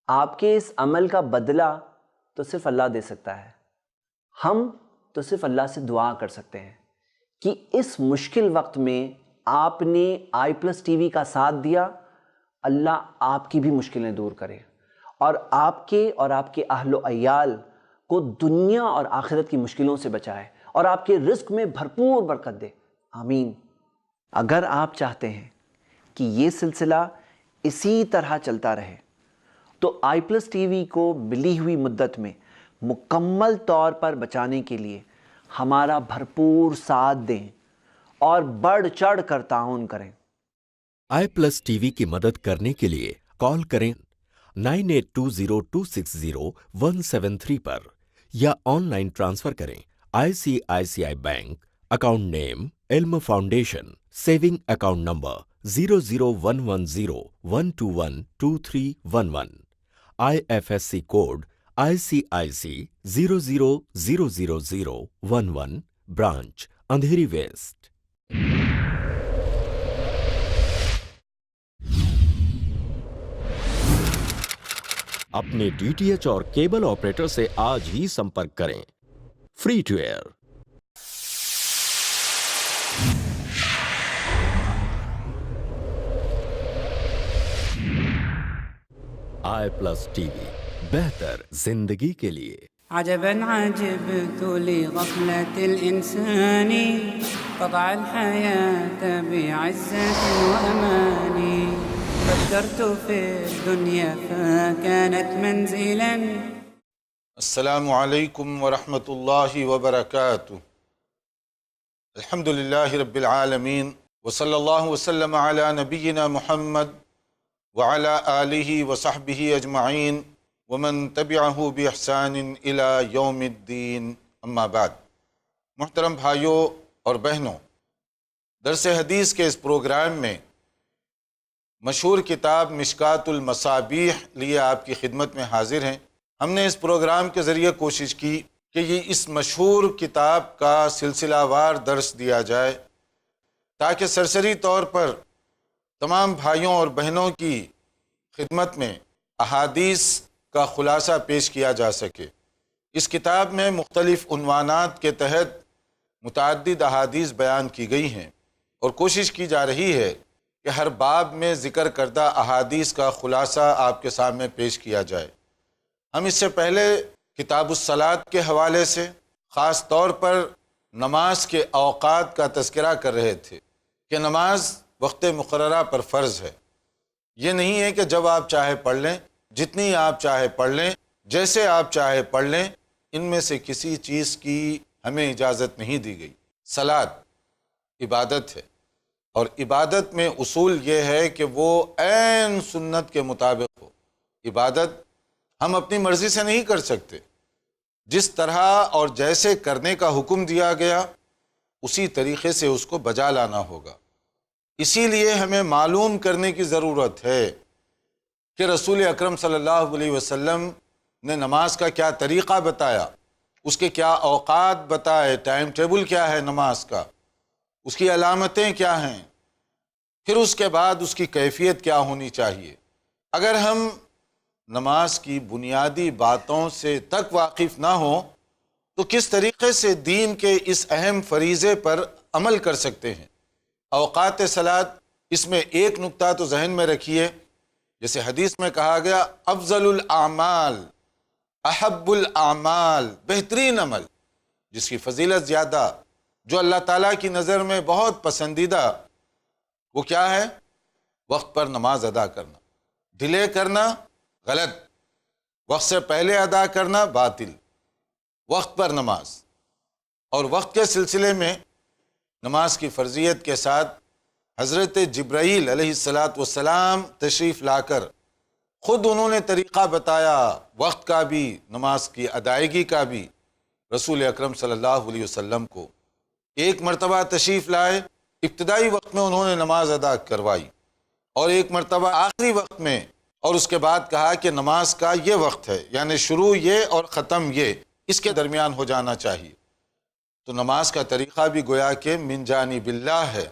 آپ کے اس عمل کا بدلہ تو صرف اللہ دے سکتا ہے. ہم تو صرف اللہ سے دعا کر سکتے ہیں کہ اس مشکل وقت میں آپ نے i+ TV کا ساتھ دیا. اللہ آپ کی بھی مشکلیں دور کرے اور آپ کے اہل و عیال کو دنیا اور آخرت کی مشکلوں سے بچائے اور آپ کے رزق میں بھرپور برکت دے. آمین. اگر آپ چاہتے ہیں کہ یہ سلسلہ اسی طرح چلتا رہے تو i+ TV کو ملی ہوئی مدت میں مکمل طور پر بچانے کے لیے ہمارا بھرپور ساتھ دیں اور بڑھ چڑھ کر تعاون کریں. i+ TV کی مدد کرنے کے لیے کال کریں 9820260173 پر یا آن لائن ٹرانسفر کریں ICICI bank, account name Ilm Foundation, saving account number 0011012123111، IFSC code ICIC 00000011، branch Andheri West. اپنے DTH اور کیبل آپریٹر سے آج ہی سمپرک کریں. Free to air. i+ TV بہتر زندگی کے لیے. عجبا عجبت لغفلة الإنسان قطع الحياة بعزة وأمان فكرت في الدنيا فكانت منزلا. السلام علیکم ورحمۃ اللہ وبرکاتہ. الحمد للہ رب العالمین وصلی اللہ وسلم علی نبینا محمد وعلی آلہ وصحبہ اجمعین ومن تبعہ باحسان الی یوم الدین. اما بعد. محترم بھائیوں اور بہنوں، درس حدیث کے اس پروگرام میں مشہور کتاب مشکات المصابیح لیے آپ کی خدمت میں حاضر ہیں. ہم نے اس پروگرام کے ذریعے کوشش کی کہ یہ اس مشہور کتاب کا سلسلہ وار درس دیا جائے تاکہ سرسری طور پر تمام بھائیوں اور بہنوں کی خدمت میں احادیث کا خلاصہ پیش کیا جا سکے. اس کتاب میں مختلف عنوانات کے تحت متعدد احادیث بیان کی گئی ہیں اور کوشش کی جا رہی ہے کہ ہر باب میں ذکر کردہ احادیث کا خلاصہ آپ کے سامنے پیش کیا جائے. ہم اس سے پہلے کتاب الصلاۃ کے حوالے سے خاص طور پر نماز کے اوقات کا تذکرہ کر رہے تھے کہ نماز وقت مقررہ پر فرض ہے. یہ نہیں ہے کہ جب آپ چاہے پڑھ لیں، جتنی آپ چاہے پڑھ لیں، جیسے آپ چاہے پڑھ لیں. ان میں سے کسی چیز کی ہمیں اجازت نہیں دی گئی. صلاۃ عبادت ہے اور عبادت میں اصول یہ ہے کہ وہ عین سنت کے مطابق ہو. عبادت ہم اپنی مرضی سے نہیں کر سکتے. جس طرح اور جیسے کرنے کا حکم دیا گیا اسی طریقے سے اس کو بجا لانا ہوگا. اسی لیے ہمیں معلوم کرنے کی ضرورت ہے کہ رسول اکرم صلی اللہ علیہ وسلم نے نماز کا کیا طریقہ بتایا، اس کے کیا اوقات بتائے، ٹائم ٹیبل کیا ہے نماز کا، اس کی علامتیں کیا ہیں، پھر اس کے بعد اس کی کیفیت کیا ہونی چاہیے. اگر ہم نماز کی بنیادی باتوں سے تک واقف نہ ہوں تو کس طریقے سے دین کے اس اہم فریضے پر عمل کر سکتے ہیں. اوقات صلاۃ، اس میں ایک نقطہ تو ذہن میں رکھیے، جیسے حدیث میں کہا گیا افضل الاعمال، احب الاعمال، بہترین عمل جس کی فضیلت زیادہ، جو اللہ تعالیٰ کی نظر میں بہت پسندیدہ، وہ کیا ہے؟ وقت پر نماز ادا کرنا. ڈیلے کرنا غلط، وقت سے پہلے ادا کرنا باطل. وقت پر نماز. اور وقت کے سلسلے میں نماز کی فرضیت کے ساتھ حضرت جبرائیل علیہ السلام تشریف لا کر خود انہوں نے طریقہ بتایا، وقت کا بھی، نماز کی ادائیگی کا بھی. رسول اکرم صلی اللہ علیہ وسلم کو ایک مرتبہ تشریف لائے، ابتدائی وقت میں انہوں نے نماز ادا کروائی، اور ایک مرتبہ آخری وقت میں، اور اس کے بعد کہا کہ نماز کا یہ وقت ہے، یعنی شروع یہ اور ختم یہ، اس کے درمیان ہو جانا چاہیے. تو نماز کا طریقہ بھی گویا کہ من جانب اللہ ہے،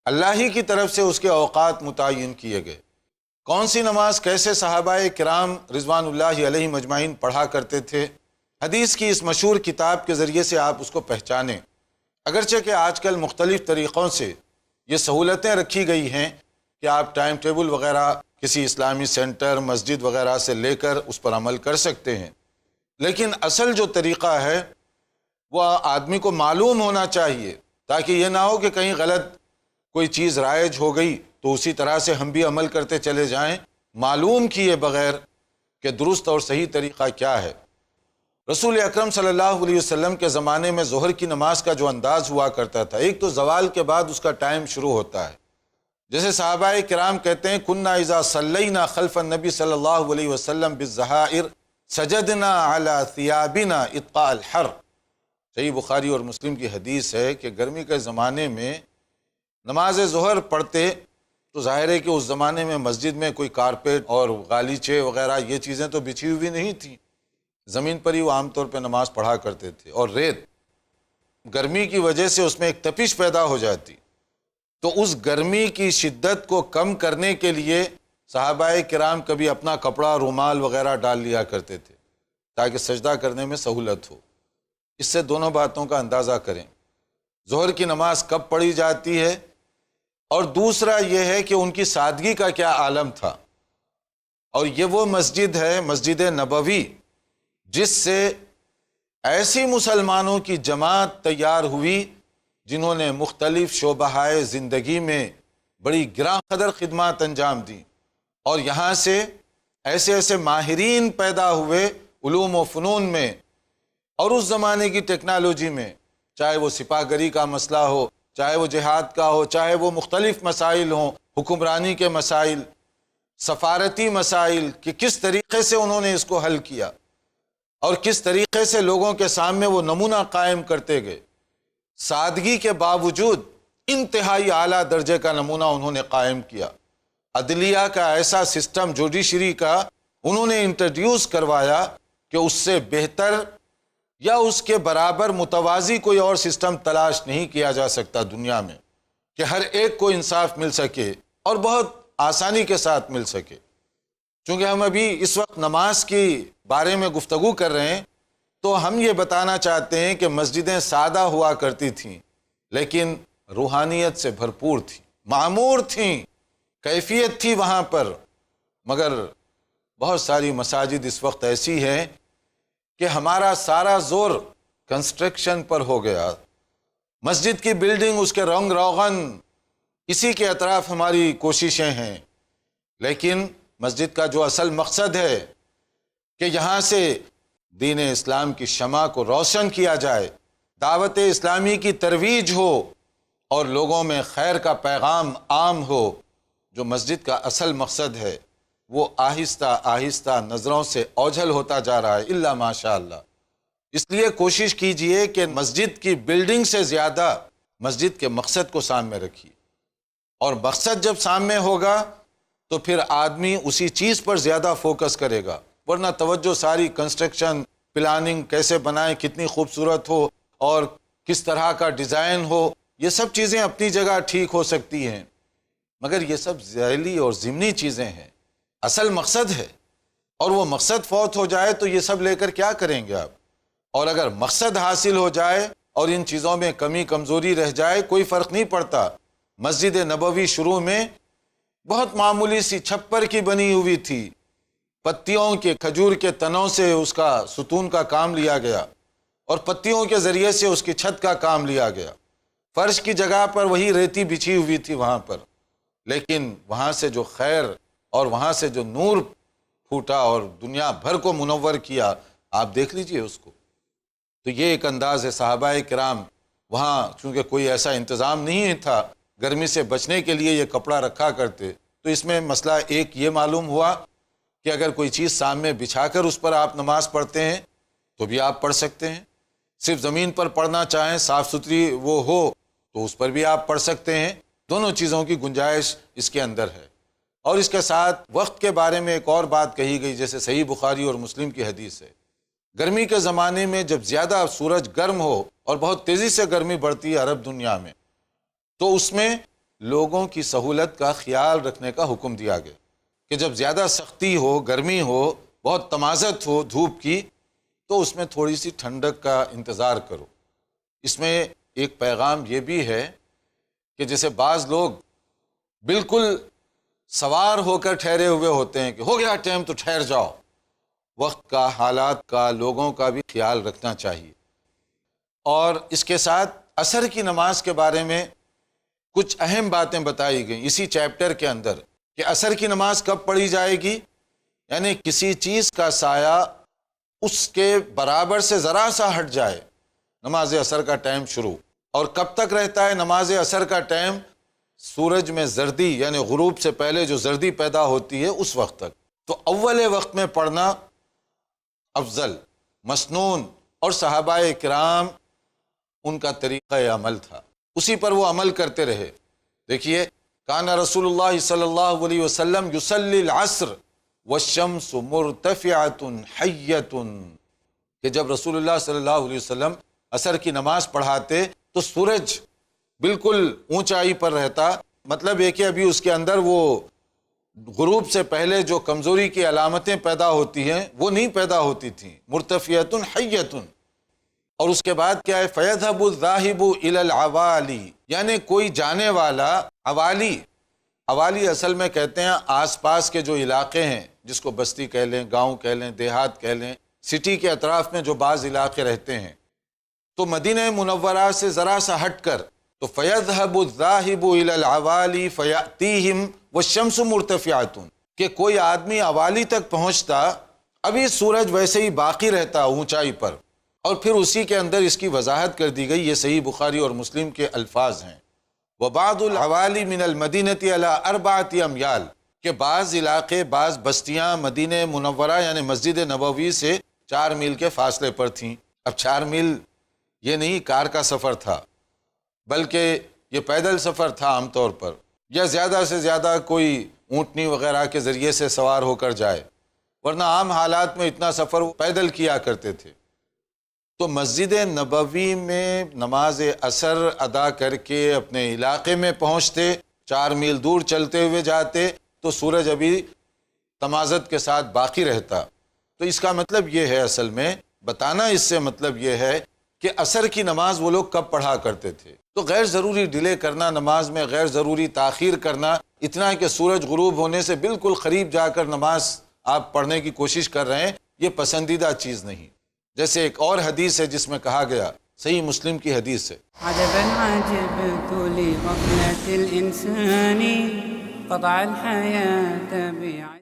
اللہ ہی کی طرف سے اس کے اوقات متعین کیے گئے. کون سی نماز کیسے صحابہ کرام رضوان اللہ علیہ مجمعین پڑھا کرتے تھے، حدیث کی اس مشہور کتاب کے ذریعے سے آپ اس کو پہچانیں. اگرچہ کہ آج کل مختلف طریقوں سے یہ سہولتیں رکھی گئی ہیں کہ آپ ٹائم ٹیبل وغیرہ کسی اسلامی سینٹر، مسجد وغیرہ سے لے کر اس پر عمل کر سکتے ہیں، لیکن اصل جو طریقہ ہے وہ آدمی کو معلوم ہونا چاہیے، تاکہ یہ نہ ہو کہ کہیں غلط کوئی چیز رائج ہو گئی تو اسی طرح سے ہم بھی عمل کرتے چلے جائیں، معلوم کیے بغیر کہ درست اور صحیح طریقہ کیا ہے. رسول اکرم صلی اللہ علیہ وسلم کے زمانے میں ظہر کی نماز کا جو انداز ہوا کرتا تھا، ایک تو زوال کے بعد اس کا ٹائم شروع ہوتا ہے. جیسے صحابہ کرام کہتے ہیں کنا اذا صلینا خلف النبی صلی اللہ علیہ وسلم بالظہائر سجدنا علی ثیابنا اطفاء الحر. صحیح بخاری اور مسلم کی حدیث ہے کہ گرمی کے زمانے میں نماز ظہر پڑھتے تو ظاہر ہے کہ اس زمانے میں مسجد میں کوئی کارپیٹ اور غالیچے وغیرہ یہ چیزیں تو بچھی ہوئی نہیں تھیں، زمین پر ہی وہ عام طور پہ نماز پڑھا کرتے تھے. اور ریت، گرمی کی وجہ سے اس میں ایک تپش پیدا ہو جاتی، تو اس گرمی کی شدت کو کم کرنے کے لیے صحابہ کرام کبھی اپنا کپڑا، رومال وغیرہ ڈال لیا کرتے تھے تاکہ سجدہ کرنے میں سہولت ہو. اس سے دونوں باتوں کا اندازہ کریں، ظہر کی نماز کب پڑھی جاتی ہے، اور دوسرا یہ ہے کہ ان کی سادگی کا کیا عالم تھا. اور یہ وہ مسجد ہے، مسجد نبوی، جس سے ایسی مسلمانوں کی جماعت تیار ہوئی جنہوں نے مختلف شعبۂ زندگی میں بڑی گراں قدر خدمات انجام دیں، اور یہاں سے ایسے ایسے ماہرین پیدا ہوئے علوم و فنون میں اور اس زمانے کی ٹیکنالوجی میں، چاہے وہ سپاہ گری کا مسئلہ ہو، چاہے وہ جہاد کا ہو، چاہے وہ مختلف مسائل ہوں، حکمرانی کے مسائل، سفارتی مسائل، کہ کس طریقے سے انہوں نے اس کو حل کیا اور کس طریقے سے لوگوں کے سامنے وہ نمونہ قائم کرتے گئے۔ سادگی کے باوجود انتہائی اعلیٰ درجے کا نمونہ انہوں نے قائم کیا۔ عدلیہ کا ایسا سسٹم، جوڈیشری کا انہوں نے انٹروڈیوس کروایا کہ اس سے بہتر یا اس کے برابر متوازی کوئی اور سسٹم تلاش نہیں کیا جا سکتا دنیا میں، کہ ہر ایک کو انصاف مل سکے اور بہت آسانی کے ساتھ مل سکے۔ چونکہ ہم ابھی اس وقت نماز کے بارے میں گفتگو کر رہے ہیں، تو ہم یہ بتانا چاہتے ہیں کہ مسجدیں سادہ ہوا کرتی تھیں لیکن روحانیت سے بھرپور تھیں، معمور تھیں، کیفیت تھی وہاں پر۔ مگر بہت ساری مساجد اس وقت ایسی ہیں کہ ہمارا سارا زور کنسٹرکشن پر ہو گیا، مسجد کی بلڈنگ، اس کے رنگ روغن، اسی کے اطراف ہماری کوششیں ہیں، لیکن مسجد کا جو اصل مقصد ہے کہ یہاں سے دین اسلام کی شمع کو روشن کیا جائے، دعوت اسلامی کی ترویج ہو اور لوگوں میں خیر کا پیغام عام ہو، جو مسجد کا اصل مقصد ہے، وہ آہستہ آہستہ نظروں سے اوجھل ہوتا جا رہا ہے، الا ماشاء اللہ۔ اس لیے کوشش کیجئے کہ مسجد کی بلڈنگ سے زیادہ مسجد کے مقصد کو سامنے رکھیے، اور مقصد جب سامنے ہوگا تو پھر آدمی اسی چیز پر زیادہ فوکس کرے گا، ورنہ توجہ ساری کنسٹرکشن، پلاننگ کیسے بنائیں، کتنی خوبصورت ہو اور کس طرح کا ڈیزائن ہو، یہ سب چیزیں اپنی جگہ ٹھیک ہو سکتی ہیں، مگر یہ سب ذیلی اور ضمنی چیزیں ہیں۔ اصل مقصد ہے، اور وہ مقصد فوت ہو جائے تو یہ سب لے کر کیا کریں گے آپ؟ اور اگر مقصد حاصل ہو جائے اور ان چیزوں میں کمی کمزوری رہ جائے، کوئی فرق نہیں پڑتا۔ مسجد نبوی شروع میں بہت معمولی سی چھپر کی بنی ہوئی تھی، پتیوں کے، کھجور کے تنوں سے اس کا ستون کا کام لیا گیا اور پتیوں کے ذریعے سے اس کی چھت کا کام لیا گیا، فرش کی جگہ پر وہی ریتی بچھی ہوئی تھی وہاں پر، لیکن وہاں سے جو خیر اور وہاں سے جو نور پھوٹا اور دنیا بھر کو منور کیا، آپ دیکھ لیجئے اس کو۔ تو یہ ایک انداز ہے صحابہ کرام، وہاں چونکہ کوئی ایسا انتظام نہیں تھا، گرمی سے بچنے کے لیے یہ کپڑا رکھا کرتے، تو اس میں مسئلہ ایک یہ معلوم ہوا کہ اگر کوئی چیز سامنے بچھا کر اس پر آپ نماز پڑھتے ہیں تو بھی آپ پڑھ سکتے ہیں، صرف زمین پر پڑھنا چاہیں، صاف ستھری وہ ہو تو اس پر بھی آپ پڑھ سکتے ہیں، دونوں چیزوں کی گنجائش اس کے اندر ہے۔ اور اس کے ساتھ وقت کے بارے میں ایک اور بات کہی گئی، جیسے صحیح بخاری اور مسلم کی حدیث ہے، گرمی کے زمانے میں جب زیادہ سورج گرم ہو اور بہت تیزی سے گرمی بڑھتی ہے عرب دنیا میں، تو اس میں لوگوں کی سہولت کا خیال رکھنے کا حکم دیا گیا کہ جب زیادہ سختی ہو، گرمی ہو، بہت تمازت ہو دھوپ کی، تو اس میں تھوڑی سی ٹھنڈک کا انتظار کرو۔ اس میں ایک پیغام یہ بھی ہے کہ جیسے بعض لوگ بالکل سوار ہو کر ٹھہرے ہوئے ہوتے ہیں کہ ہو گیا ٹائم تو ٹھہر جاؤ، وقت کا، حالات کا، لوگوں کا بھی خیال رکھنا چاہیے۔ اور اس کے ساتھ عصر کی نماز کے بارے میں کچھ اہم باتیں بتائی گئیں اسی چیپٹر کے اندر، کہ عصر کی نماز کب پڑھی جائے گی، یعنی کسی چیز کا سایہ اس کے برابر سے ذرا سا ہٹ جائے، نماز عصر کا ٹائم شروع۔ اور کب تک رہتا ہے نماز عصر کا ٹائم؟ سورج میں زردی، یعنی غروب سے پہلے جو زردی پیدا ہوتی ہے اس وقت تک۔ تو اول وقت میں پڑھنا افضل، مسنون، اور صحابہ کرام ان کا طریقہ عمل تھا، اسی پر وہ عمل کرتے رہے۔ دیکھیے، کان رسول اللہ صلی اللہ علیہ وسلم یصلی العصر والشمس مرتفعۃ حیۃ، کہ جب رسول اللہ صلی اللہ علیہ وسلم عصر کی نماز پڑھاتے تو سورج بالکل اونچائی پر رہتا، مطلب یہ کہ ابھی اس کے اندر وہ غروب سے پہلے جو کمزوری کی علامتیں پیدا ہوتی ہیں وہ نہیں پیدا ہوتی تھیں، مرتفعۃ حیۃ۔ اور اس کے بعد کیا ہے؟ فَيَذْهَبُ الذَّاهِبُ إِلَى الْعَوَالِي، یعنی کوئی جانے والا، عوالی اصل میں کہتے ہیں آس پاس کے جو علاقے ہیں، جس کو بستی کہہ لیں، گاؤں کہہ لیں، دیہات کہہ لیں، سٹی کے اطراف میں جو بعض علاقے رہتے ہیں، تو مدینہ منورہ سے ذرا سا ہٹ کر تو فَيَذْهَبُ الذَّاهِبُ إِلَى الْعَوَالِي فَيَأْتِيهِمْ وَالشَّمْسُ مُرْتَفِعَةٌ، کہ کوئی آدمی عوالی تک پہنچتا، ابھی سورج ویسے ہی باقی رہتا اونچائی پر، اور پھر اسی کے اندر اس کی وضاحت کر دی گئی، یہ صحیح بخاری اور مسلم کے الفاظ ہیں۔ وَبَعْضُ الْعَوَالِي مِنَ الْمَدِينَةِ عَلَىٰ 4 أَمْيَال، کہ بعض علاقے، بعض بستیاں مدینہ منورہ یعنی مسجد نبوی سے 4 میل کے فاصلے پر تھیں۔ اب 4 میل یہ نہیں کار کا سفر تھا، بلکہ یہ پیدل سفر تھا عام طور پر، یا زیادہ سے زیادہ کوئی اونٹنی وغیرہ کے ذریعے سے سوار ہو کر جائے، ورنہ عام حالات میں اتنا سفر پیدل کیا کرتے تھے۔ تو مسجد نبوی میں نماز عصر ادا کر کے اپنے علاقے میں پہنچتے، 4 میل دور چلتے ہوئے جاتے تو سورج ابھی تمازت کے ساتھ باقی رہتا۔ تو اس کا مطلب یہ ہے، اصل میں بتانا اس سے مطلب یہ ہے کہ عصر کی نماز وہ لوگ کب پڑھا کرتے تھے۔ تو غیر ضروری ڈیلے کرنا نماز میں، غیر ضروری تاخیر کرنا، اتنا ہے کہ سورج غروب ہونے سے بالکل قریب جا کر نماز آپ پڑھنے کی کوشش کر رہے ہیں، یہ پسندیدہ چیز نہیں۔ جیسے ایک اور حدیث ہے جس میں کہا گیا، صحیح مسلم کی حدیث ہے، عجبا عجبت لغفلة الإنسان قطع الحياة بعد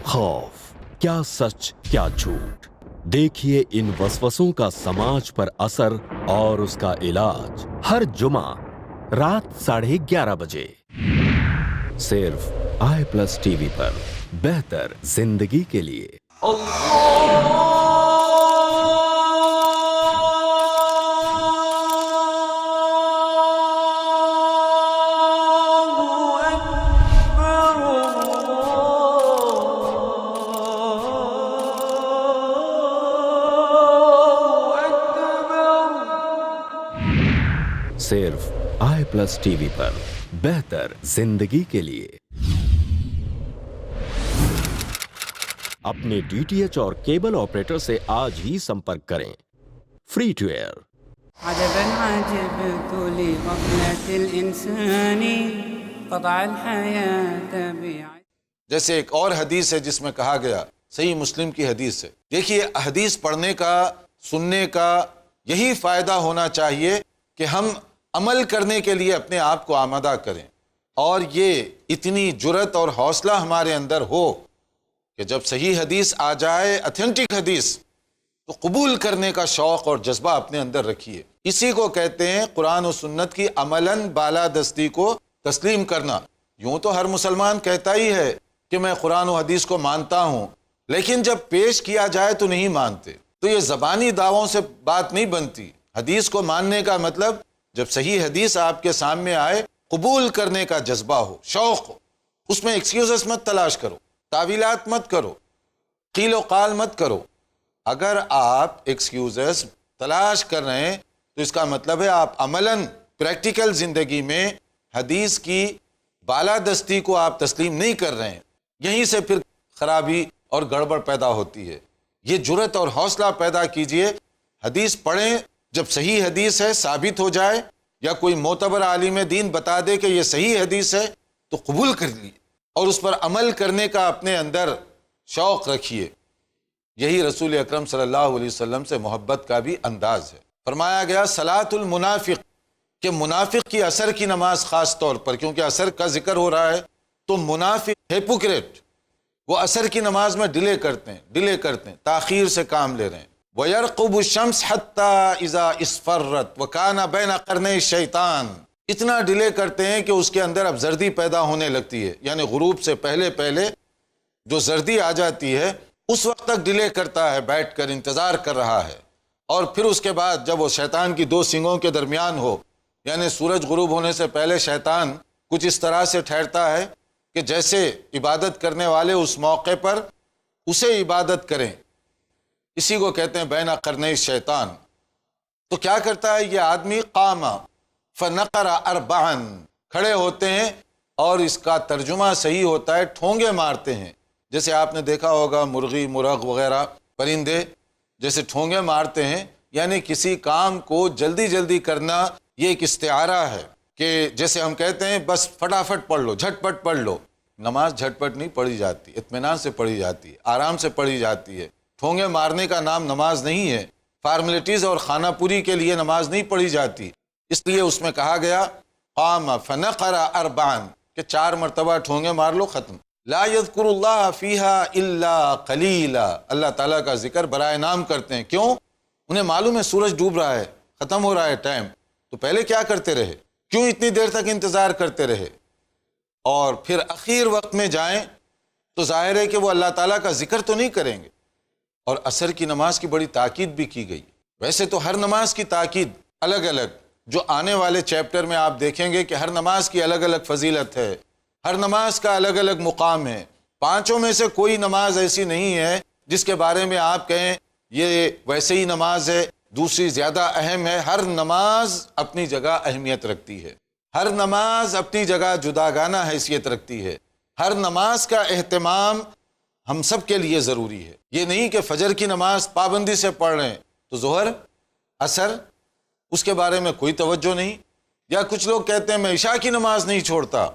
خوف، کیا سچ کیا جھوٹ، دیکھیے ان وسوسوں کا سماج پر اثر اور اس کا علاج ہر جمعہ رات 11:30 بجے صرف i+ TV پر، بہتر زندگی کے لیے۔ صرف i+ TV پر، بہتر زندگی کے لیے۔ اپنے DTH اور کیبل آپریٹر سے آج ہی سمپرک کریں۔ Free to air. عجبا عجبت لغفلة الإنسان قطع الحياة بعد۔ جیسے ایک اور حدیث ہے جس میں کہا گیا، صحیح مسلم کی حدیث ہے۔ دیکھیے حدیث پڑھنے کا، سننے کا یہی فائدہ ہونا چاہیے کہ ہم عمل کرنے کے لیے اپنے آپ کو آمادہ کریں، اور یہ اتنی جرت اور حوصلہ ہمارے اندر ہو کہ جب صحیح حدیث آ جائے، اتھینٹک حدیث، تو قبول کرنے کا شوق اور جذبہ اپنے اندر رکھیے۔ اسی کو کہتے ہیں قرآن و سنت کی عملاً بالادستی کو تسلیم کرنا۔ یوں تو ہر مسلمان کہتا ہی ہے کہ میں قرآن و حدیث کو مانتا ہوں، لیکن جب پیش کیا جائے تو نہیں مانتے۔ تو یہ زبانی دعووں سے بات نہیں بنتی۔ حدیث کو ماننے کا مطلب جب صحیح حدیث آپ کے سامنے آئے، قبول کرنے کا جذبہ ہو، شوق ہو، اس میں ایکسکیوزز مت تلاش کرو، تعویلات مت کرو، قیل و قال مت کرو۔ اگر آپ ایکسکیوزز تلاش کر رہے ہیں تو اس کا مطلب ہے آپ عملاً پریکٹیکل زندگی میں حدیث کی بالادستی کو آپ تسلیم نہیں کر رہے ہیں۔ یہیں سے پھر خرابی اور گڑبڑ پیدا ہوتی ہے۔ یہ جرت اور حوصلہ پیدا کیجئے، حدیث پڑھیں، جب صحیح حدیث ہے ثابت ہو جائے یا کوئی معتبر عالم دین بتا دے کہ یہ صحیح حدیث ہے تو قبول کر لیے اور اس پر عمل کرنے کا اپنے اندر شوق رکھیے۔ یہی رسول اکرم صلی اللہ علیہ وسلم سے محبت کا بھی انداز ہے۔ فرمایا گیا صلاۃ المنافق، کہ منافق کی عصر کی نماز خاص طور پر، کیونکہ عصر کا ذکر ہو رہا ہے، تو منافق ہیپوکریٹ وہ عصر کی نماز میں ڈیلے کرتے ہیں، تاخیر سے کام لے رہے ہیں۔ وَيَرْقُبُ الشَّمْسَ حَتَّى إِذَا اصْفَرَّتْ وَكَانَ بَيْنَ قَرْنَيْ الشَّيْطَانِ، اتنا ڈیلے کرتے ہیں کہ اس کے اندر اب زردی پیدا ہونے لگتی ہے، یعنی غروب سے پہلے جو زردی آ جاتی ہے اس وقت تک ڈیلے کرتا ہے، بیٹھ کر انتظار کر رہا ہے، اور پھر اس کے بعد جب وہ شیطان کی 2 سینگوں کے درمیان ہو، یعنی سورج غروب ہونے سے پہلے شیطان کچھ اس طرح سے ٹھہرتا ہے کہ جیسے عبادت کرنے والے اس موقع پر اسے عبادت کریں، اسی کو کہتے ہیں بین قرنی شیطان۔ تو کیا کرتا ہے یہ آدمی؟ قام فنقر 4، کھڑے ہوتے ہیں، اور اس کا ترجمہ صحیح ہوتا ہے ٹھونگے مارتے ہیں۔ جیسے آپ نے دیکھا ہوگا مرغی، مرغ وغیرہ پرندے جیسے ٹھونگے مارتے ہیں، یعنی کسی کام کو جلدی کرنا، یہ ایک استعارہ ہے۔ کہ جیسے ہم کہتے ہیں بس فٹافٹ پڑھ لو، جھٹ پٹ پڑھ لو. نماز جھٹ پٹ نہیں پڑھی جاتی، اطمینان سے پڑھی جاتی ہے، آرام سے پڑھی جاتی ہے. ٹھونگے مارنے کا نام نماز نہیں ہے، فارمیلٹیز اور خانہ پوری کے لیے نماز نہیں پڑھی جاتی. اس لیے اس میں کہا گیا قام فنقر اربعا کہ 4 مرتبہ ٹھونگے مار لو، ختم. لا یذکر اللہ فیہا الا قلیلا، اللہ تعالیٰ کا ذکر برائے نام کرتے ہیں. کیوں؟ انہیں معلوم ہے سورج ڈوب رہا ہے، ختم ہو رہا ہے ٹائم، تو پہلے کیا کرتے رہے؟ کیوں اتنی دیر تک انتظار کرتے رہے؟ اور پھر اخیر وقت میں جائیں تو ظاہر ہے کہ وہ اللہ تعالیٰ کا ذکر تو نہیں کریں گے. اور عصر کی نماز کی بڑی تاکید بھی کی گئی. ویسے تو ہر نماز کی تاکید الگ الگ، جو آنے والے چیپٹر میں آپ دیکھیں گے کہ ہر نماز کی الگ الگ فضیلت ہے، ہر نماز کا الگ الگ مقام ہے. 5 میں سے کوئی نماز ایسی نہیں ہے جس کے بارے میں آپ کہیں یہ ویسے ہی نماز ہے، دوسری زیادہ اہم ہے. ہر نماز اپنی جگہ اہمیت رکھتی ہے، ہر نماز اپنی جگہ جداگانہ حیثیت رکھتی ہے. ہر نماز کا اہتمام ہم سب کے لیے ضروری ہے. یہ نہیں کہ فجر کی نماز پابندی سے پڑھ رہے ہیں تو ظہر عصر اس کے بارے میں کوئی توجہ نہیں، یا کچھ لوگ کہتے ہیں میں عشاء کی نماز نہیں چھوڑتا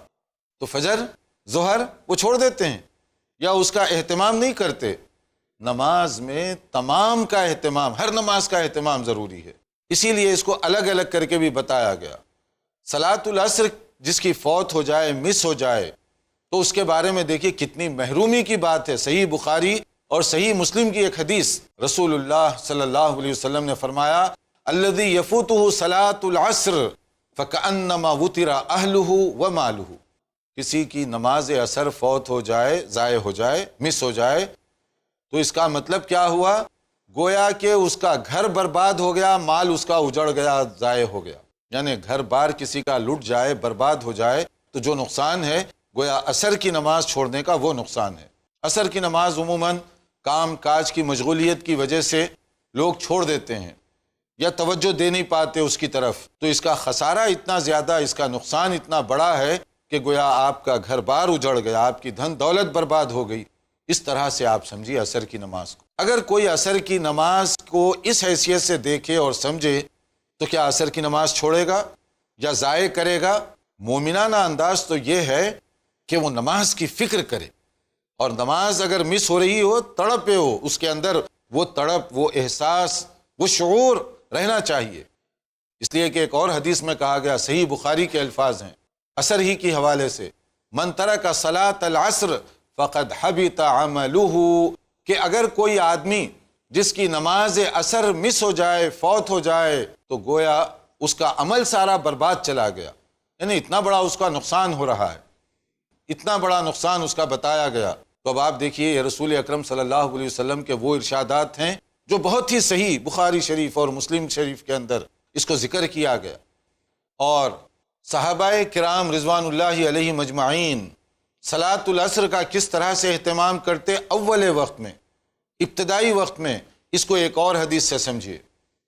تو فجر ظہر وہ چھوڑ دیتے ہیں یا اس کا اہتمام نہیں کرتے. نماز میں تمام کا اہتمام، ہر نماز کا اہتمام ضروری ہے. اسی لیے اس کو الگ الگ کر کے بھی بتایا گیا. صلاۃ العصر جس کی فوت ہو جائے، مس ہو جائے، تو اس کے بارے میں دیکھیے کتنی محرومی کی بات ہے. صحیح بخاری اور صحیح مسلم کی ایک حدیث، رسول اللہ صلی اللہ علیہ وسلم نے فرمایا الذی یفوتہ صلاۃ العصر فکأنما وطر اہلہ ومالہ. کسی کی نماز عصر فوت ہو جائے، ضائع ہو جائے، مس ہو جائے، تو اس کا مطلب کیا ہوا؟ گویا کہ اس کا گھر برباد ہو گیا، مال اس کا اجڑ گیا، ضائع ہو گیا. یعنی گھر بار کسی کا لٹ جائے، برباد ہو جائے تو جو نقصان ہے گویا عصر کی نماز چھوڑنے کا وہ نقصان ہے. عصر کی نماز عموماً کام کاج کی مشغولیت کی وجہ سے لوگ چھوڑ دیتے ہیں یا توجہ دے نہیں پاتے اس کی طرف، تو اس کا خسارہ اتنا زیادہ، اس کا نقصان اتنا بڑا ہے کہ گویا آپ کا گھر بار اجڑ گیا، آپ کی دھن دولت برباد ہو گئی. اس طرح سے آپ سمجھیے عصر کی نماز کو. اگر کوئی عصر کی نماز کو اس حیثیت سے دیکھے اور سمجھے تو کیا عصر کی نماز چھوڑے گا یا ضائع کرے گا؟ مومنانہ انداز تو یہ ہے کہ وہ نماز کی فکر کرے، اور نماز اگر مس ہو رہی ہو، تڑپے ہو، اس کے اندر وہ تڑپ، وہ احساس، وہ شعور رہنا چاہیے. اس لیے کہ ایک اور حدیث میں کہا گیا، صحیح بخاری کے الفاظ ہیں عصر ہی کی حوالے سے، من ترک صلاۃ العصر فقد حبط عملہ، کہ اگر کوئی آدمی جس کی نماز عصر مس ہو جائے، فوت ہو جائے، تو گویا اس کا عمل سارا برباد چلا گیا. یعنی اتنا بڑا اس کا نقصان ہو رہا ہے، اتنا بڑا نقصان اس کا بتایا گیا. تو اب آپ دیکھیے یہ رسول اکرم صلی اللہ علیہ وسلم کے وہ ارشادات ہیں جو بہت ہی صحیح بخاری شریف اور مسلم شریف کے اندر اس کو ذکر کیا گیا. اور صحابہ کرام رضوان اللہ علیہ مجمعین صلاۃ العصر کا کس طرح سے اہتمام کرتے اول وقت میں، ابتدائی وقت میں. اس کو ایک اور حدیث سے سمجھیے،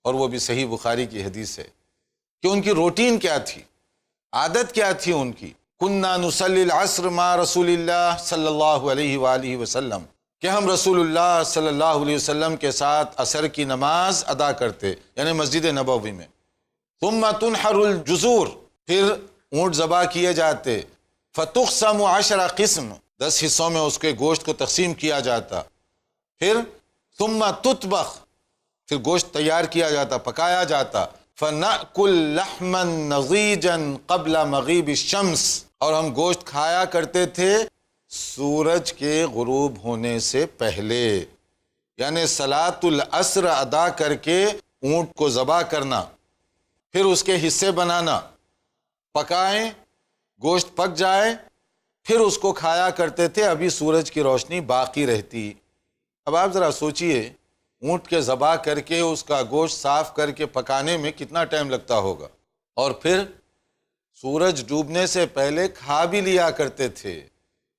اور وہ بھی صحیح بخاری کی حدیث ہے، کہ ان کی روٹین کیا تھی، عادت کیا تھی ان کی. کننا نصلی العصر مع رسول اللہ صلی اللہ علیہ وآلہ وسلم، کہ ہم رسول اللہ صلی اللہ علیہ وسلم کے ساتھ عصر کی نماز ادا کرتے، یعنی مسجد نبوی میں. ثم تنحر الجزور، پھر اونٹ ذبح کیے جاتے. فتقسم 10 قسم، 10 حصوں میں اس کے گوشت کو تقسیم کیا جاتا. پھر ثم تطبخ، پھر گوشت تیار کیا جاتا، پکایا جاتا. فنأکل لحما نضیجا قبل مغیب الشمس، اور ہم گوشت کھایا کرتے تھے سورج کے غروب ہونے سے پہلے. یعنی صلاۃ العصر ادا کر کے اونٹ کو ذبح کرنا، پھر اس کے حصے بنانا، پکائیں، گوشت پک جائے، پھر اس کو کھایا کرتے تھے ابھی سورج کی روشنی باقی رہتی. اب آپ ذرا سوچئے، اونٹ کے ذبح کر کے اس کا گوشت صاف کر کے پکانے میں کتنا ٹائم لگتا ہوگا، اور پھر سورج ڈوبنے سے پہلے کھا بھی لیا کرتے تھے.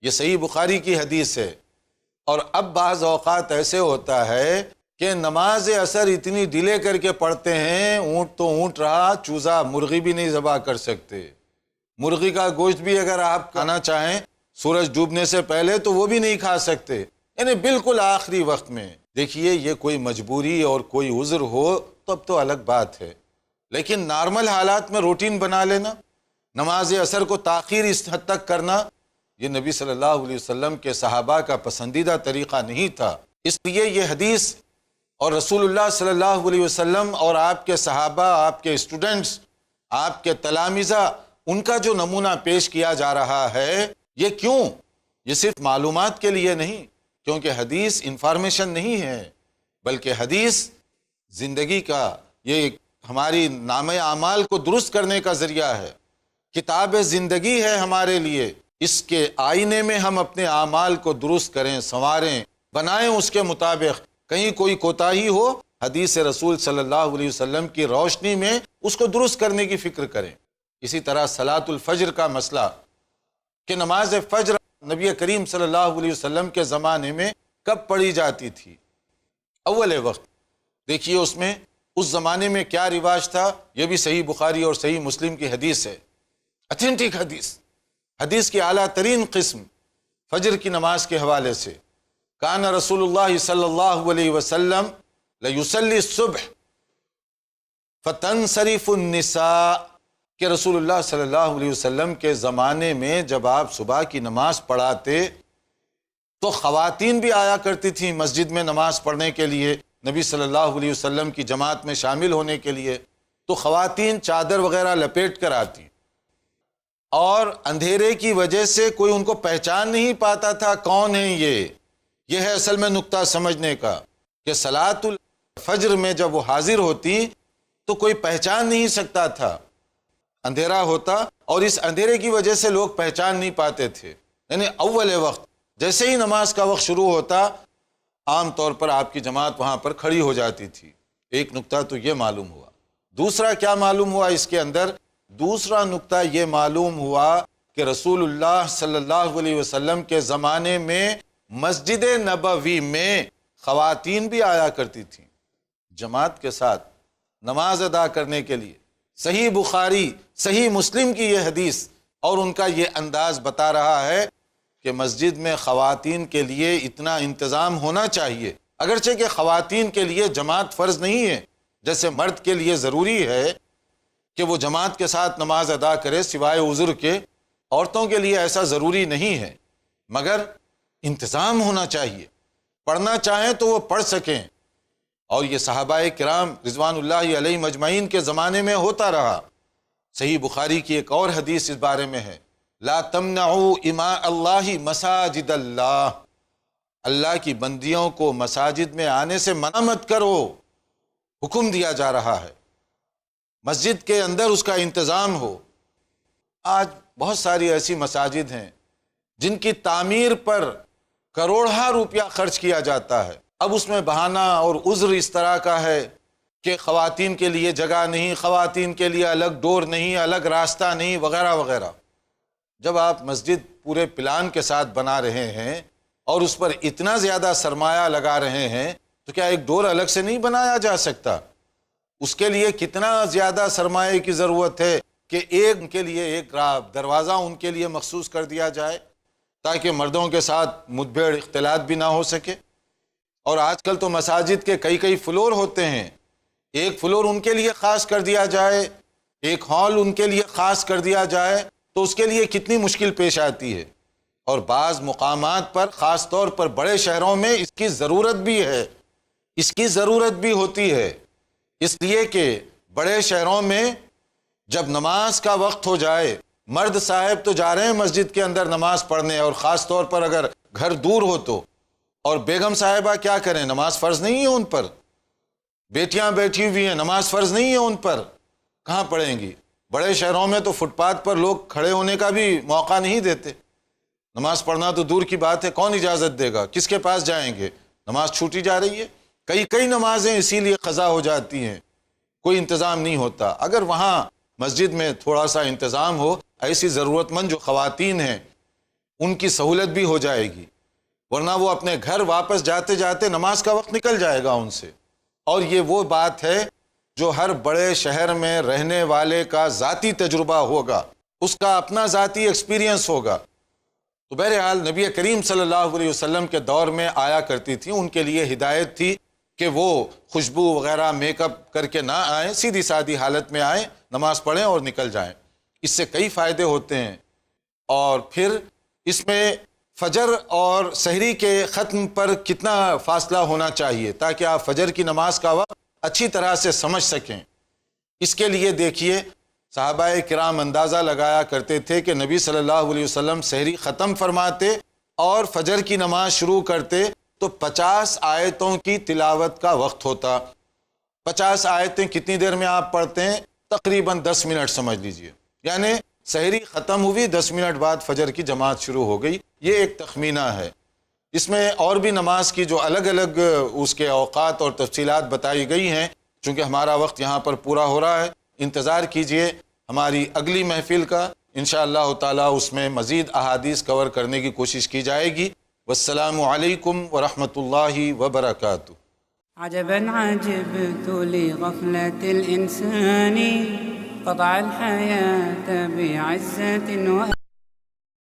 یہ صحیح بخاری کی حدیث ہے. اور اب بعض اوقات ایسے ہوتا ہے کہ نماز عصر اتنی ڈیلے کر کے پڑھتے ہیں، اونٹ تو اونٹ رہا، چوزا مرغی بھی نہیں ذبح کر سکتے. مرغی کا گوشت بھی اگر آپ کھانا چاہیں سورج ڈوبنے سے پہلے تو وہ بھی نہیں کھا سکتے. یعنی بالکل آخری وقت میں. دیکھیے یہ کوئی مجبوری اور کوئی عذر ہو تب تو الگ بات ہے، لیکن نارمل حالات میں روٹین بنا لینا نماز عصر کو تاخیر اس حد تک کرنا یہ نبی صلی اللہ علیہ وسلم کے صحابہ کا پسندیدہ طریقہ نہیں تھا۔ اس لیے یہ حدیث اور رسول اللہ صلی اللہ علیہ وسلم اور آپ کے صحابہ، آپ کے اسٹوڈنٹس، آپ کے تلامذہ، ان کا جو نمونہ پیش کیا جا رہا ہے، یہ کیوں؟ یہ صرف معلومات کے لیے نہیں، کیونکہ حدیث انفارمیشن نہیں ہے، بلکہ حدیث زندگی کا، یہ ہماری نامہ اعمال کو درست کرنے کا ذریعہ ہے، کتاب زندگی ہے ہمارے لیے۔ اس کے آئینے میں ہم اپنے اعمال کو درست کریں، سنواریں، بنائیں اس کے مطابق۔ کہیں کوئی کوتاہی ہو، حدیث رسول صلی اللہ علیہ وسلم کی روشنی میں اس کو درست کرنے کی فکر کریں۔ اسی طرح صلاۃ الفجر کا مسئلہ کہ نماز فجر نبی کریم صلی اللہ علیہ وسلم کے زمانے میں کب پڑھی جاتی تھی؟ اول وقت۔ دیکھیے اس میں اس زمانے میں کیا رواج تھا، یہ بھی صحیح بخاری اور صحیح مسلم کی حدیث ہے، اتھینٹک حدیث، حدیث کی اعلیٰ ترین قسم فجر کی نماز کے حوالے سے۔ کان رسول اللہ صلی اللہ علیہ وسلم لیصلی الصبح فتنصرف النساء، کہ رسول اللہ صلی اللہ علیہ وسلم کے زمانے میں جب آپ صبح کی نماز پڑھاتے تو خواتین بھی آیا کرتی تھیں مسجد میں نماز پڑھنے کے لیے، نبی صلی اللہ علیہ وسلم کی جماعت میں شامل ہونے کے لیے۔ تو خواتین چادر وغیرہ لپیٹ کر آتی، اور اندھیرے کی وجہ سے کوئی ان کو پہچان نہیں پاتا تھا کون ہیں یہ ہے اصل میں نقطہ سمجھنے کا، کہ صلاۃ الفجر میں جب وہ حاضر ہوتی تو کوئی پہچان نہیں سکتا تھا، اندھیرا ہوتا، اور اس اندھیرے کی وجہ سے لوگ پہچان نہیں پاتے تھے۔ یعنی اول وقت جیسے ہی نماز کا وقت شروع ہوتا، عام طور پر آپ کی جماعت وہاں پر کھڑی ہو جاتی تھی۔ ایک نقطہ تو یہ معلوم ہوا۔ دوسرا کیا معلوم ہوا اس کے اندر؟ دوسرا نقطہ یہ معلوم ہوا کہ رسول اللہ صلی اللہ علیہ وسلم کے زمانے میں مسجد نبوی میں خواتین بھی آیا کرتی تھیں جماعت کے ساتھ نماز ادا کرنے کے لیے۔ صحیح بخاری، صحیح مسلم کی یہ حدیث اور ان کا یہ انداز بتا رہا ہے کہ مسجد میں خواتین کے لیے اتنا انتظام ہونا چاہیے، اگرچہ کہ خواتین کے لیے جماعت فرض نہیں ہے، جیسے مرد کے لیے ضروری ہے کہ وہ جماعت کے ساتھ نماز ادا کرے سوائے عذر کے، عورتوں کے لیے ایسا ضروری نہیں ہے، مگر انتظام ہونا چاہیے، پڑھنا چاہیں تو وہ پڑھ سکیں۔ اور یہ صحابہ کرام رضوان اللہ علیہ مجمعین کے زمانے میں ہوتا رہا۔ صحیح بخاری کی ایک اور حدیث اس بارے میں ہے، لا تمنعوا اماء اللہ مساجد اللہ، اللہ کی بندیوں کو مساجد میں آنے سے منع مت کرو، حکم دیا جا رہا ہے مسجد کے اندر اس کا انتظام ہو۔ آج بہت ساری ایسی مساجد ہیں جن کی تعمیر پر کروڑہ روپیہ خرچ کیا جاتا ہے، اب اس میں بہانہ اور عذر اس طرح کا ہے کہ خواتین کے لیے جگہ نہیں، خواتین کے لیے الگ ڈور نہیں، الگ راستہ نہیں، وغیرہ وغیرہ۔ جب آپ مسجد پورے پلان کے ساتھ بنا رہے ہیں اور اس پر اتنا زیادہ سرمایہ لگا رہے ہیں تو کیا ایک ڈور الگ سے نہیں بنایا جا سکتا؟ اس کے لیے کتنا زیادہ سرمایہ کی ضرورت ہے کہ ایک کے لیے ایک دروازہ ان کے لیے مخصوص کر دیا جائے تاکہ مردوں کے ساتھ مدبھیڑ اختلاط بھی نہ ہو سکے۔ اور آج کل تو مساجد کے کئی فلور ہوتے ہیں، ایک فلور ان کے لیے خاص کر دیا جائے، ایک ہال ان کے لیے خاص کر دیا جائے تو اس کے لیے کتنی مشکل پیش آتی ہے۔ اور بعض مقامات پر، خاص طور پر بڑے شہروں میں اس کی ضرورت بھی ہے، اس کی ضرورت بھی ہوتی ہے، اس لیے کہ بڑے شہروں میں جب نماز کا وقت ہو جائے، مرد صاحب تو جا رہے ہیں مسجد کے اندر نماز پڑھنے، اور خاص طور پر اگر گھر دور ہو تو، اور بیگم صاحبہ کیا کریں، نماز فرض نہیں ہے ان پر، بیٹیاں بیٹھی ہوئی ہیں، نماز فرض نہیں ہے ان پر، کہاں پڑھیں گی؟ بڑے شہروں میں تو فٹ پاتھ پر لوگ کھڑے ہونے کا بھی موقع نہیں دیتے، نماز پڑھنا تو دور کی بات ہے، کون اجازت دے گا، کس کے پاس جائیں گے؟ نماز چھوٹی جا رہی ہے، کئی نمازیں اسی لیے قضا ہو جاتی ہیں، کوئی انتظام نہیں ہوتا۔ اگر وہاں مسجد میں تھوڑا سا انتظام ہو، ایسی ضرورت مند جو خواتین ہیں ان کی سہولت بھی ہو جائے گی، ورنہ وہ اپنے گھر واپس جاتے جاتے نماز کا وقت نکل جائے گا ان سے۔ اور یہ وہ بات ہے جو ہر بڑے شہر میں رہنے والے کا ذاتی تجربہ ہوگا، اس کا اپنا ذاتی ایکسپیرینس ہوگا۔ تو بہرحال نبی کریم صلی اللہ علیہ وسلم کے دور میں آیا کرتی تھی، ان کے لیے ہدایت تھی کہ وہ خوشبو وغیرہ میک اپ کر کے نہ آئیں، سیدھی سادی حالت میں آئیں، نماز پڑھیں اور نکل جائیں۔ اس سے کئی فائدے ہوتے ہیں. اور پھر اس میں فجر اور سحری کے ختم پر کتنا فاصلہ ہونا چاہیے تاکہ آپ فجر کی نماز کا وقت اچھی طرح سے سمجھ سکیں. اس کے لیے دیکھیے صحابہ کرام اندازہ لگایا کرتے تھے کہ نبی صلی اللہ علیہ وسلم سحری ختم فرماتے اور فجر کی نماز شروع کرتے تو 50 آیتوں کی تلاوت کا وقت ہوتا. 50 آیتیں کتنی دیر میں آپ پڑھتے ہیں؟ تقریباً 10 منٹ سمجھ لیجئے. یعنی سحری ختم ہوئی 10 منٹ بعد فجر کی جماعت شروع ہو گئی. یہ ایک تخمینہ ہے. اس میں اور بھی نماز کی جو الگ الگ اس کے اوقات اور تفصیلات بتائی گئی ہیں. چونکہ ہمارا وقت یہاں پر پورا ہو رہا ہے، انتظار کیجئے ہماری اگلی محفل کا. انشاءاللہ تعالی اس میں مزید احادیث کور کرنے کی کوشش کی جائے گی. والسلام علیکم ورحمۃ اللہ وبرکاتہ. عجبا عجبت لغفلة الإنسان قطع الحياة بعزة